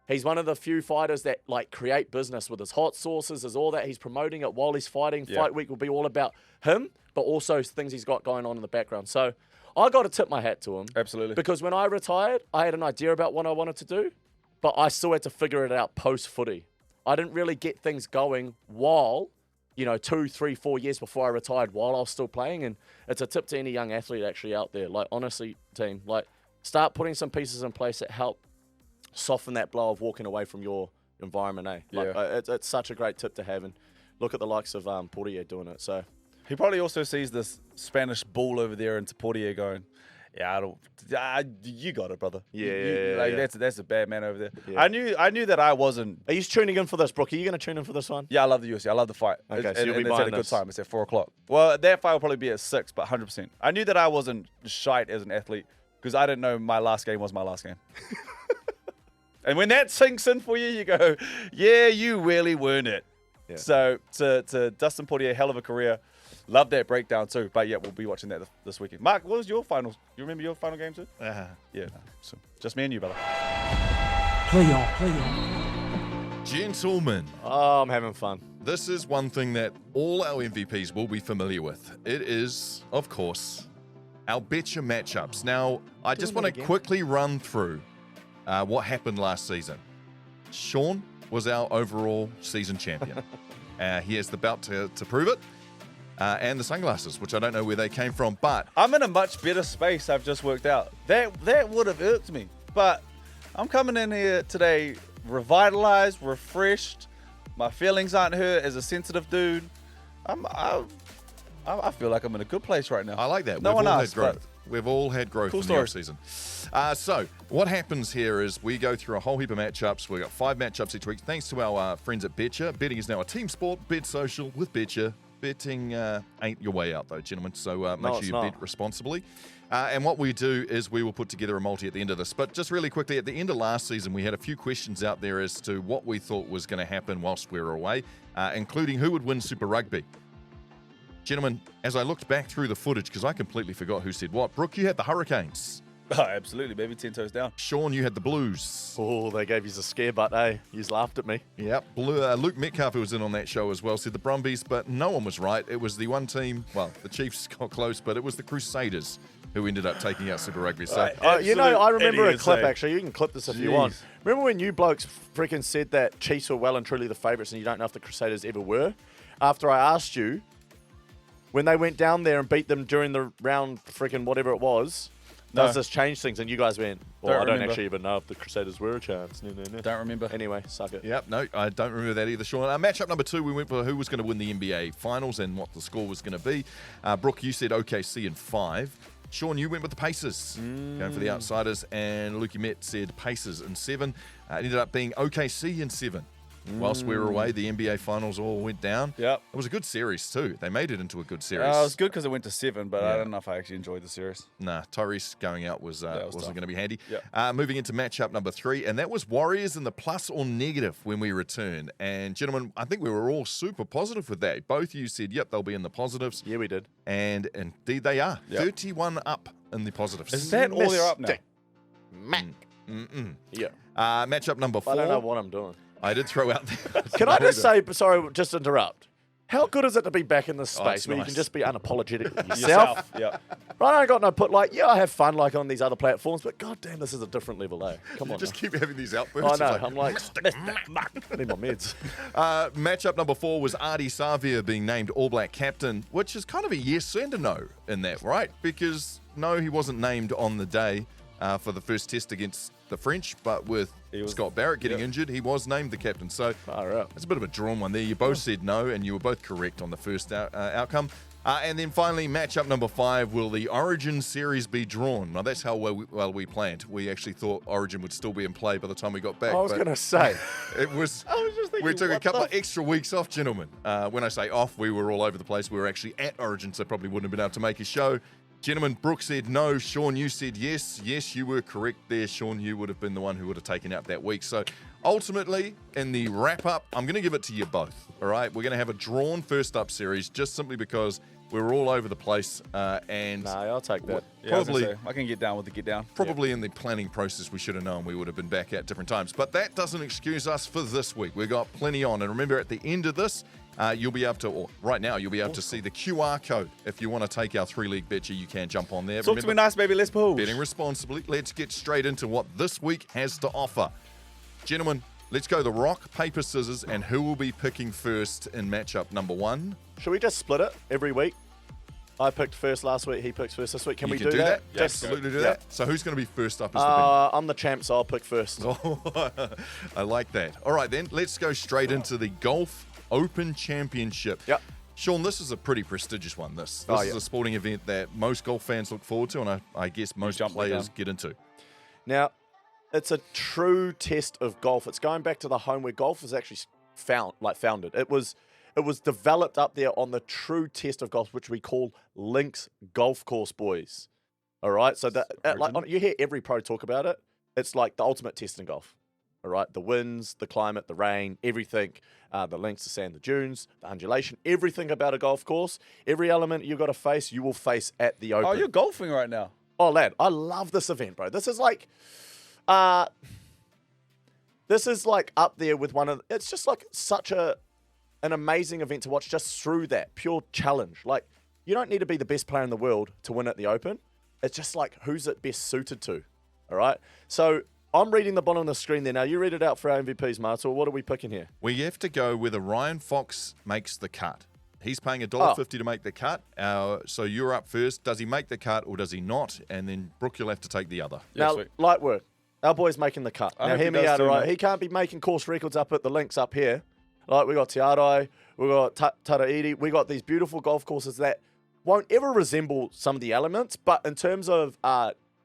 He's one of the few fighters that like create business with his hot sauces, is all that. He's promoting it while he's fighting. Yeah. Fight week will be all about him, but also things he's got going on in the background. So I got to tip my hat to him. Absolutely. Because when I retired, I had an idea about what I wanted to do, but I still had to figure it out post-footy. I didn't really get things going while, 2, 3, 4 years before I retired, while I was still playing. And it's a tip to any young athlete actually out there. Like, honestly, team, like, start putting some pieces in place that help soften that blow of walking away from your environment, eh? Like, Yeah. it's such a great tip to have. And look at the likes of Portier doing it. So He probably also sees this Spanish bull over there into Portier going, yeah, you got it, brother. Yeah. That's a bad man over there. Yeah. I knew that I wasn't. Are you tuning in for this, Brooke? Are you going to tune in for this one? Yeah, I love the UFC. I love the fight. Okay, so and you'll be it's at buying a good this. time. It's at 4 o'clock. Well, that fight will probably be at 6, but 100%. I knew that I wasn't shite as an athlete because I didn't know my last game was my last game. And when that sinks in for you, you go, yeah, you really weren't it. Yeah. So to Dustin Portier, hell of a career. Love that breakdown too. But yeah, we'll be watching that this weekend. Mark, what was your final? You remember your final game too? Yeah. No, so just me and you, brother. Play on. Gentlemen, Oh, I'm having fun. this is one thing that all our MVPs will be familiar with. It is, of course, our Betcha Match Ups. Now, I just want to quickly run through what happened last season. Shaun was our overall season champion. He has the belt to prove it. And the sunglasses, which I don't know where they came from, but I'm in a much better space. I've just worked out. That would have irked me, but I'm coming in here today revitalized, refreshed. My feelings aren't hurt as a sensitive dude. I feel like I'm in a good place right now. I like that. No one asked, had growth. We've all had growth Cool in the story. offseason. So what happens here is we go through a whole heap of matchups. We've got 5 matchups each week. Thanks to our friends at Betcha. Betting is now a team sport. Bet social with Betcha. Betting ain't your way out, though, gentlemen. So make sure you bet responsibly. And what we do is we will put together a multi at the end of this. But just really quickly, at the end of last season, we had a few questions out there as to what we thought was going to happen whilst we were away, including who would win Super Rugby. Gentlemen, as I looked back through the footage, because I completely forgot who said what, Brook, you had the Hurricanes. Oh, absolutely, baby. 10 toes down. Shaun, you had the Blues. Oh, they gave you a scare butt, eh? You laughed at me. Yep. Luke Metcalf, who was in on that show as well, said the Brumbies, but no one was right. It was the one team, well, the Chiefs got close, but it was the Crusaders who ended up taking out Super Rugby. So, I remember a idiots, clip, eh? actually. You can clip this if you want. Remember when you blokes freaking said that Chiefs were well and truly the favourites and you don't know if the Crusaders ever were? After I asked you, when they went down there and beat them during the round freaking whatever it was, does this change things? And you guys went, well, I don't remember. actually even know if the Crusaders were a chance. No. Don't remember. Anyway, suck it. Yep, no, I don't remember that either, Shaun. Matchup number 2, we went for who was going to win the NBA Finals and what the score was going to be. Brooke, you said OKC in 5. Shaun, you went with the Pacers, going for the outsiders, and Lukey Met said Pacers in 7. It ended up being OKC in 7. Whilst we were away, the NBA Finals all went down. Yep. It was a good series too. They made it into a good series. It was good because it went to 7, but I Yeah. don't know if I actually enjoyed the series. Nah, Tyrese going out wasn't tough. going to be handy. Yep. Moving into matchup number 3, and that was Warriors in the plus or negative when we returned. And gentlemen, I think we were all super positive with that. Both of you said, yep, they'll be in the positives. Yeah, we did. And indeed they are. Yep. 31 up in the positives. Is that all they're up now? Mac. Yeah. Matchup number 4. I don't know what I'm doing. I did throw out there. Can I just say, sorry, just interrupt. How good is it to be back in this Oh, space it's where you nice. can just be unapologetic with yourself? Yeah. Right, I got no put like, yeah, I have fun like on these other platforms, but goddamn, this is a different level, eh? Come You on. just now. keep having these outbursts. I know. It's I'm like, I need my meds. Matchup number 4 was Artie Savia being named All Black captain, which is kind of a yes and a no in that, right? Because no, he wasn't named on the day for the first test against the French, but with Scott Barrett getting injured, he was named the captain. So Far out. it's a bit of a drawn one there. You both said no, and you were both correct on the first outcome. And then finally, matchup number 5, will the Origin series be drawn? Now, that's how well we planned. We actually thought Origin would still be in play by the time we got back. I was going to say. It was. I was just thinking, we took a what couple the of extra weeks off, gentlemen. When I say off, we were all over the place. We were actually at Origin, so probably wouldn't have been able to make a show. Gentlemen, Brook said no. Shaun, you said yes. Yes, you were correct there. Shaun, you would have been the one who would have taken out that week. So ultimately, in the wrap-up, I'm going to give it to you both, all right? We're going to have a drawn first-up series just simply because we were all over the place. And no, I'll take that. Yeah, I can get down with the get down. Probably in the planning process, we should have known we would have been back at different times. But that doesn't excuse us for this week. We've got plenty on. And remember, at the end of this, you'll be able to, or right now, you'll be able to see the QR code. If you want to take our 3-league betcha, you can jump on there. Talk to me nice, baby. Let's pull. Betting responsibly. Let's get straight into what this week has to offer. Gentlemen, let's go the rock, paper, scissors, and who will be picking first in matchup number 1? Should we just split it every week? I picked first last week, he picks first this week. Can we do that? Yeah, absolutely do that. So who's going to be first up as the winner? I'm the champ, so I'll pick first. I like that. All right, then, let's go straight into the Golf Open Championship. Yep. Shaun, this is a pretty prestigious one. This is a sporting event that most golf fans look forward to, and I guess most players get into. Now, it's a true test of golf. It's going back to the home where golf was actually founded. It was developed up there on the true test of golf, which we call links golf course, boys. All right, so you hear every pro talk about it. It's like the ultimate test in golf. All right, the winds, the climate, the rain, everything, the links, the sand, the dunes, the undulation, everything about a golf course, every element you've got to face, you will face at the Open. Oh, you're golfing right now. Oh, lad, I love this event, bro. This is like, up there with one of. It's just like such an amazing event to watch just through that pure challenge. Like, you don't need to be the best player in the world to win at the Open. It's just like who's it best suited to. All right, so. I'm reading the bottom of the screen there. Now, you read it out for our MVPs, Marc. What are we picking here? We have to go whether Ryan Fox makes the cut. He's paying $1.50 to make the cut. So you're up first. Does he make the cut or does he not? And then, Brook, you'll have to take the other. Now, light work. Our boy's making the cut. Now, hear me out, all right? He can't be making course records up at the links up here. Like, we got Te Arai, we got Taraiti. We got these beautiful golf courses that won't ever resemble some of the elements. But in terms of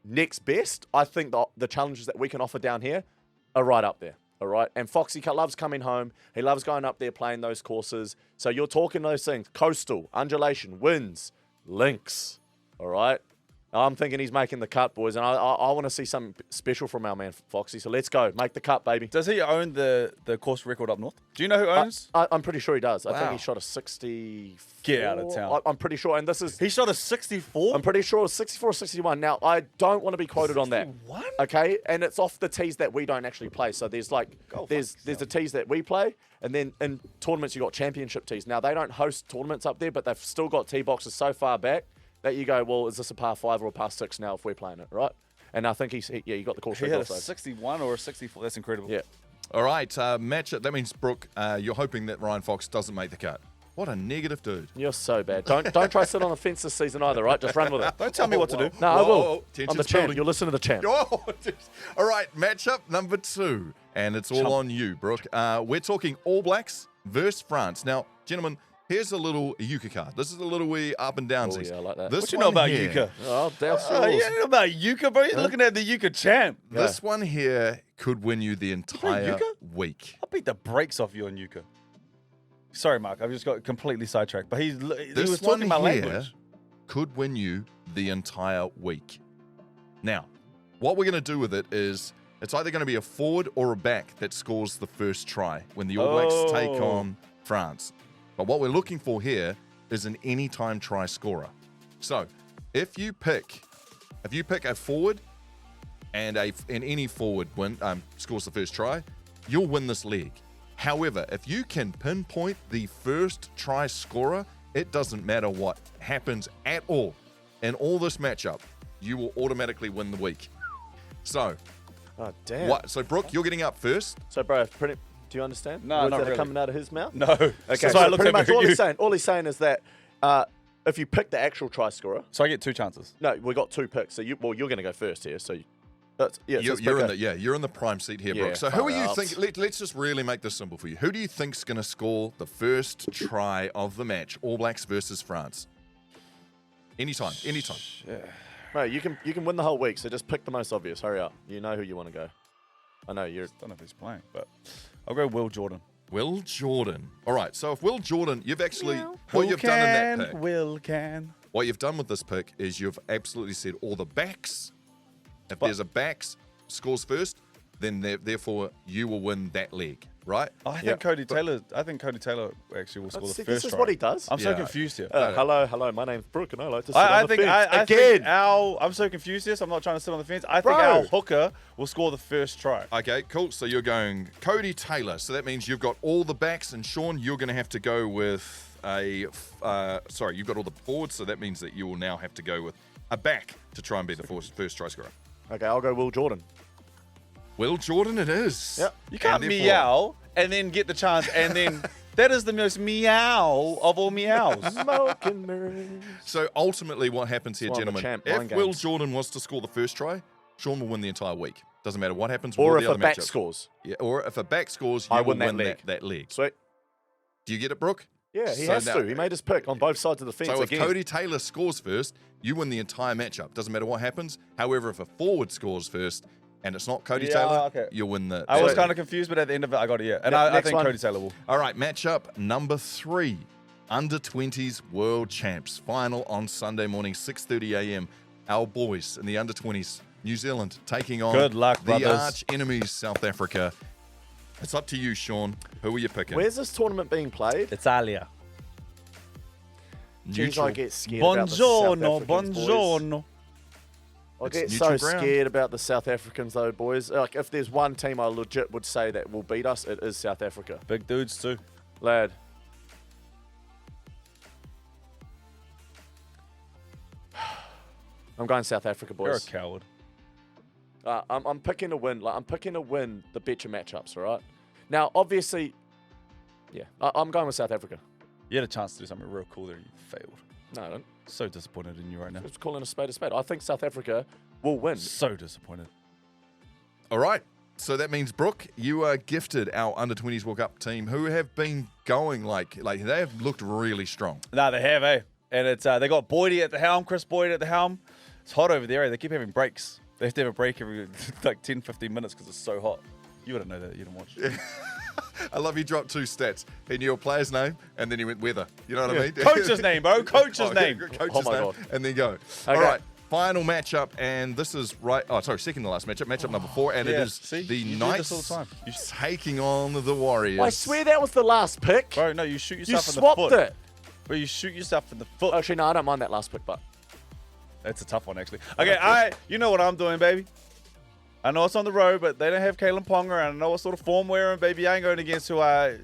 next best, I think the challenges that we can offer down here are right up there, all right? And Foxy loves coming home. He loves going up there playing those courses. So you're talking those things, coastal, undulation, winds, links, all right? I'm thinking he's making the cut, boys, and I want to see something special from our man Foxy. So let's go. Make the cut, baby. Does he own the course record up north? Do you know who owns? I'm pretty sure he does. Wow. I think he shot a 64. Get out of town. I'm pretty sure, and this is... He shot a 64? I'm pretty sure it was 64 or 61. Now, I don't want to be quoted 61? On that. Okay? And it's off the tees that we don't actually play. So there's there's the tees that we play, and then in tournaments you got championship tees. Now, they don't host tournaments up there, but they've still got tee boxes so far back that you go, well, is this a par 5 or a par 6 now if we're playing it, right? And I think he got the course record. He had a 61 or a 64. That's incredible. Yeah. All right, matchup. That means, Brook, you're hoping that Ryan Fox doesn't make the cut. What a negative dude. You're so bad. Don't try to sit on the fence this season either, right? Just run with it. Don't tell me what to do. No, I will. I'm the champ. You'll listen to the champ. All right, matchup number 2. And it's all on you, Brook. We're talking All Blacks versus France. Now, gentlemen, here's a little Yuka card. This is a little wee up and down. Oh, yeah, I like that. What you know about Yuka? Oh, you know about Yuka, bro? You're looking at the Yuka champ. This one here could win you the entire week. I'll beat the brakes off you on Yuka. Sorry, Marc. I've just got completely sidetracked. But he was talking my language. Could win you the entire week. Now, what we're going to do with it is it's either going to be a forward or a back that scores the first try when the All Blacks take on France. But what we're looking for here is an anytime try scorer. So if you pick a forward and any forward scores the first try, you'll win this league. However, if you can pinpoint the first try scorer, it doesn't matter what happens at all. In all this matchup, you will automatically win the week. So, oh damn. So Brook, you're getting up first. So, bro, do you understand? No, words not that really. are coming out of his mouth? No. Okay, so pretty much all he's saying is that if you pick the actual try scorer, so I get 2 chances. No, we got 2 picks. So you're going to go first here. So you're in the prime seat here, Brook. So who are you think? Let's just really make this simple for you. Who do you think's going to score the first try of the match? All Blacks versus France. Anytime. Mate, you can win the whole week, so just pick the most obvious. Hurry up. You know who you want to go. I know you're. Don't know if he's playing, but I'll go Will Jordan. Will Jordan. All right, so if Will Jordan, you've actually, what Who you've done in can? that pick, Will can. what you've done with this pick is you've absolutely said all the backs. If there's a backs scores first, then therefore you will win that leg, right? I think Cody Taylor actually will score the first This is try. what he does. I'm so confused here. Hello, my name's Brook, and I like to sit I on the think fence. Again. I'm so confused here, so I'm not trying to sit on the fence. I think our hooker will score the first try. Okay, cool. So you're going Cody Taylor. So that means you've got all the backs, and Shaun, you're going to have to go with you've got all the forwards, so that means that you will now have to go with a back to try and be the first try scorer. Okay, I'll go Will Jordan. Will Jordan it is. Yep. You can't meow and then get the chance, and then that is the most meow of all meows. Smoking mirrors. So ultimately what happens here, That's why I'm a gentlemen, champ, mind if Will games. Jordan was to score the first try, Shaun will win the entire week. Doesn't matter what happens. Or with if the a other back matchups. scores. Yeah, or if a back scores, you I will win that win leg. that leg. Sweet. Do you get it, Brook? Yeah, he So has now- to. He made his pick on both sides of the fence So if again. Cody Taylor scores first, you win the entire matchup. Doesn't matter what happens. However, if a forward scores first and it's not Cody Taylor, okay. you'll win the. I was kind of confused, but at the end of it, I got it. Yeah, and I next think one. Cody Taylor will. All right, matchup number 3. Under 20s World Champs. Final on Sunday morning, 6:30 a.m. Our boys in the under 20s, New Zealand, taking on Good luck, the brothers. arch enemies, South Africa. It's up to you, Shaun. Who are you picking? Where's this tournament being played? Italia. Jeez, Neutral. I get scared about the South Buongiorno, Africans, boys. buongiorno. I It's get neutral so ground. scared about the South Africans, though, boys. Like, if there's one team I legit would say that will beat us, it is South Africa. Big dudes too. Lad. I'm going South Africa, You're a boys. coward. I'm picking to win. Like, I'm picking to win the Betcha Match Ups, all right? Now, obviously, yeah, I'm going with South Africa. You had a chance to do something real cool there. You failed. No, I don't. So disappointed in you right now. Just calling a spade a spade. I think South Africa will win. So disappointed. All right. So that means, Brook, you are gifted our under 20s World Cup team who have been going like they have looked really strong. No, they have, eh? And it's they got Boydie at the helm, Chris Boyd at the helm. It's hot over there, eh? They keep having breaks. They have to have a break every like 10, 15 minutes because it's so hot. You wouldn't know that. You didn't watch. I love you dropped 2 stats. He knew your player's name and then he went weather. You know what I mean? Coach's name, bro. Coach's name. Coach's Oh my name. God. And then go. All right. Final matchup, and this is second to last matchup, matchup number 4, and it Yeah, is see? the You do this Knights all the time. taking on the Warriors. I swear that was the last pick. Bro, no, you shoot You yourself in the swapped foot. it. Bro, you shoot yourself in the foot. Actually, no, I don't mind that last pick, but That's a tough one, actually. Okay, you know what I'm doing, baby. I know it's on the road, but they don't have Kalen Ponga, and I know what sort of form we're in, baby. I ain't going against who I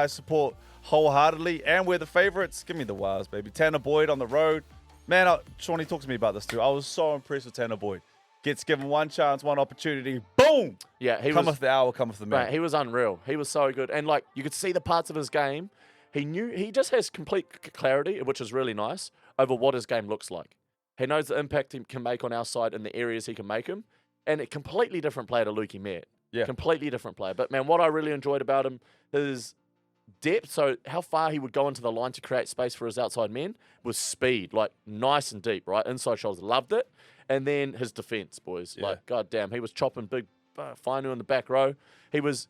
support wholeheartedly, and we're the favorites. Give me the Wilds, baby. Tanner Boyd on the road. Man, Shawnee talked to me about this too. I was so impressed with Tanner Boyd. Gets given one chance, one opportunity. Boom! yeah, he Cometh was. the hour, cometh the man. Mate, he was unreal. He was so good, and like you could see the parts of his game. He just has complete clarity, which is really nice, over what his game looks like. He knows the impact he can make on our side in the areas he can make him, and a completely different player to Lukey Met. Yeah. Completely different player. But man, what I really enjoyed about him is depth. So how far he would go into the line to create space for his outside men was speed, like nice and deep, right? Inside shoulders, loved it. And then his defense, boys, like goddamn, he was chopping big Fainu in the back row. He was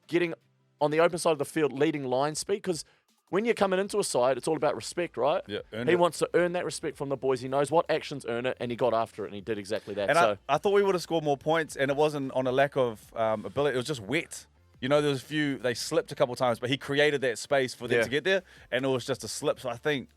getting on the open side of the field, leading line speed, because when you're coming into a side, it's all about respect, right? Yeah, he wants to earn that respect from the boys. He knows what actions earn it, and he got after it, and he did exactly that. And so I thought we would have scored more points, and it wasn't on a lack of ability. It was just wet. You know, there was a few, they slipped a couple times, but he created that space for them to get there, and it was just a slip. So I think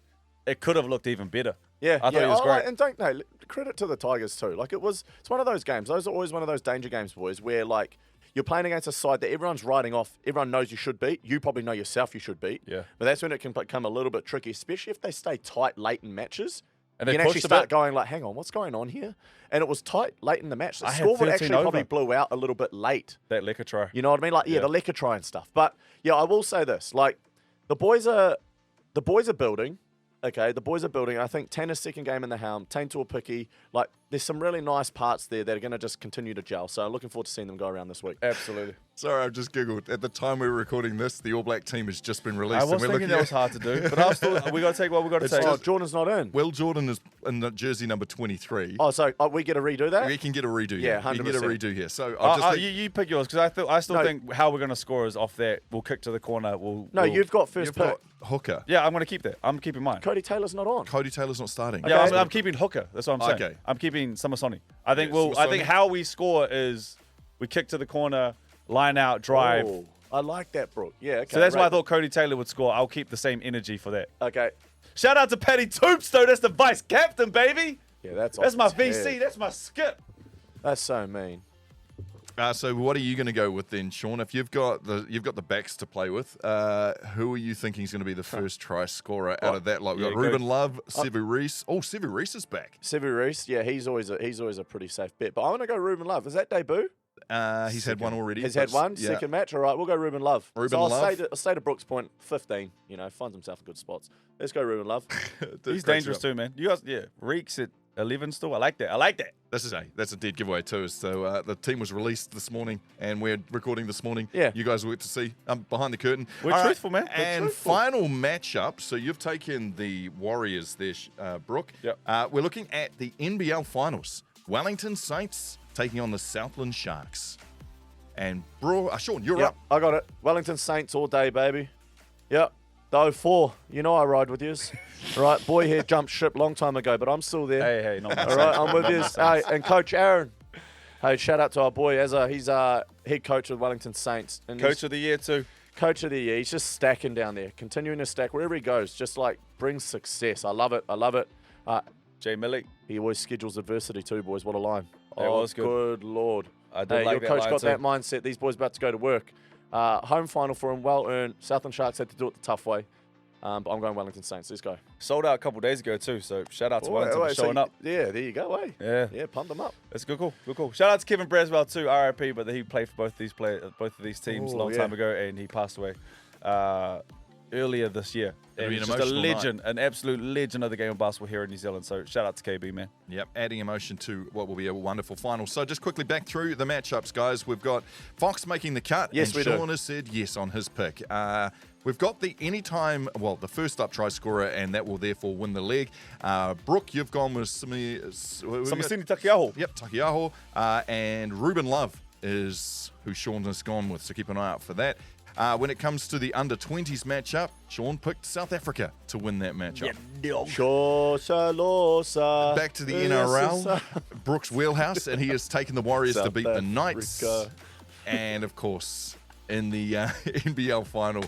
it could have looked even better. yeah, I thought he was great. And credit to the Tigers too. Like it's one of those games. Those are always one of those danger games, boys, where like you're playing against a side that everyone's writing off. Everyone knows you should beat. You probably know yourself you should beat. Yeah. But that's when it can become a little bit tricky, especially if they stay tight late in matches. And you they can actually pushed a start bit. going like, hang on, what's going on here? And it was tight late in the match. The I had scoreboard 13 actually probably over. blew out a little bit late. That liquor try. You know what I mean? Like, yeah, the Lecker try and stuff. But yeah, I will say this: like, the boys are building. Okay, the boys are building. I think Tanner's second game in the helm, Tane to a picky. Like, there's some really nice parts there that are going to just continue to gel. So I'm looking forward to seeing them go around this week. Absolutely. Sorry, I've just Googled. At the time we were recording this, the All Black team has just been released. I was thinking that was hard to do, but I was still, we got to take what we got to take. Oh, Jordan's not in. Will Jordan is in the jersey number 23. Oh, so we get to redo that? We can get a redo. Yeah, 100%. We can get a redo here. So I'll just you pick yours because I still think how we're going to score is off that. We'll kick to the corner. You've got first pick. Hooker. Yeah, I'm going to keep that. I'm keeping mine. Cody Taylor's not on. Cody Taylor's not starting. Yeah, I'm keeping Hooker. That's what I'm saying. Okay. I'm keeping Samasoni. I think how we score is we kick to the corner, line out, drive. Oh, I like that, Brook. Yeah, okay. So that's why I thought Cody Taylor would score. I'll keep the same energy for that. Okay. Shout out to Paddy Toops, though. That's the vice captain, baby. Yeah, that's my VC. That's my skip. That's so mean. So what are you going to go with then, Shaun? If you've got the backs to play with, who are you thinking is going to be the first try scorer out of that lot? We've got Ruben Love, Sevu Reece. Oh, Sevu Reece is back. Sevu Reece, yeah, he's always a pretty safe bet. But I want to go Ruben Love. Is that debut? He's had one already. He's had one, second match. All right, we'll go Ruben Love. Love. I'll stay to Brook's point, 15. Finds himself in good spots. Let's go Ruben Love. He's dangerous too, man. You guys, Reeks at 11 still. I like that. That's a dead giveaway too. So the team was released this morning, and we're recording this morning. Yeah, you guys will get to see behind the curtain. We're truthful, man. And final matchup. So you've taken the Warriors there, Brook. Yep. We're looking at the NBL finals. Wellington Saints taking on the Southland Sharks. And Shaun, you're up. I got it. Wellington Saints all day, baby. Yep. The 04. I ride with yous. Right, boy here jumped ship long time ago, but I'm still there. Hey, not all right, I'm with yous. Hey, and Coach Aaron. Hey, shout out to our boy. He's head coach of Wellington Saints. And coach of the year too. Coach of the year. He's just stacking down there, continuing to stack wherever he goes. Just like brings success. I love it. Jay Millie. He always schedules adversity too, boys. What a line. That was good Lord. I did like your coach got too. that mindset. These boys about to go to work. Home final for him, well earned. Southland Sharks had to do it the tough way. But I'm going Wellington Saints. Let's go. Sold out a couple days ago too, so shout out to Wellington for showing up. Yeah, there you go. Yeah, pump them up. That's good, cool. Shout out to Kevin Braswell too, RIP, but he played for both of these teams a long time ago, and he passed away earlier this year. And he's just a legend, an absolute legend of the game of basketball here in New Zealand. So shout out to KB, man. Yep, adding emotion to what will be a wonderful final. So just quickly back through the matchups, guys. We've got Fox making the cut. Yes, and Shaun has said yes on his pick. We've got the the first up try scorer, and that will therefore win the leg. Brook, you've gone with Samasini Takiaho. Yep, Takiaho. And Ruben Love is who Shaun has gone with, so keep an eye out for that. When it comes to the under-20s matchup, Shaun picked South Africa to win that matchup. Back to the NRL, Brook's wheelhouse, and he has taken the Warriors to beat the Knights. And, of course, in the NBL final,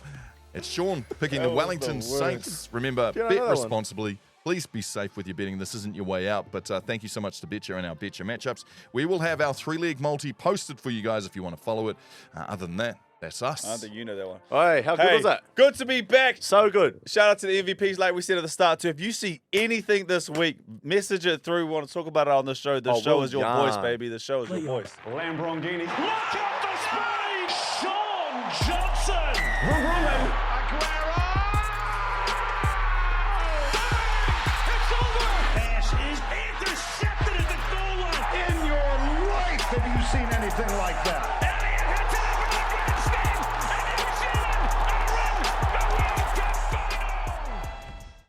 it's Shaun picking the Wellington Saints. Remember, bet responsibly. Please be safe with your betting. This isn't your way out. But thank you so much to Betcha and our Betcha matchups. We will have our 3-leg multi posted for you guys if you want to follow it. Other than that, that's us. I think you know that one. Hey, how good was that? Good to be back. So good. Shout out to the MVPs, like we said at the start, too. If you see anything this week, message it through. We want to talk about it on the show. The show is your voice, baby. The show is your voice. Lamborghini. Look at the speed! Shaun Johnson! Aguero! It's over! Pass is intercepted at the goal line! In your life have you seen anything like that?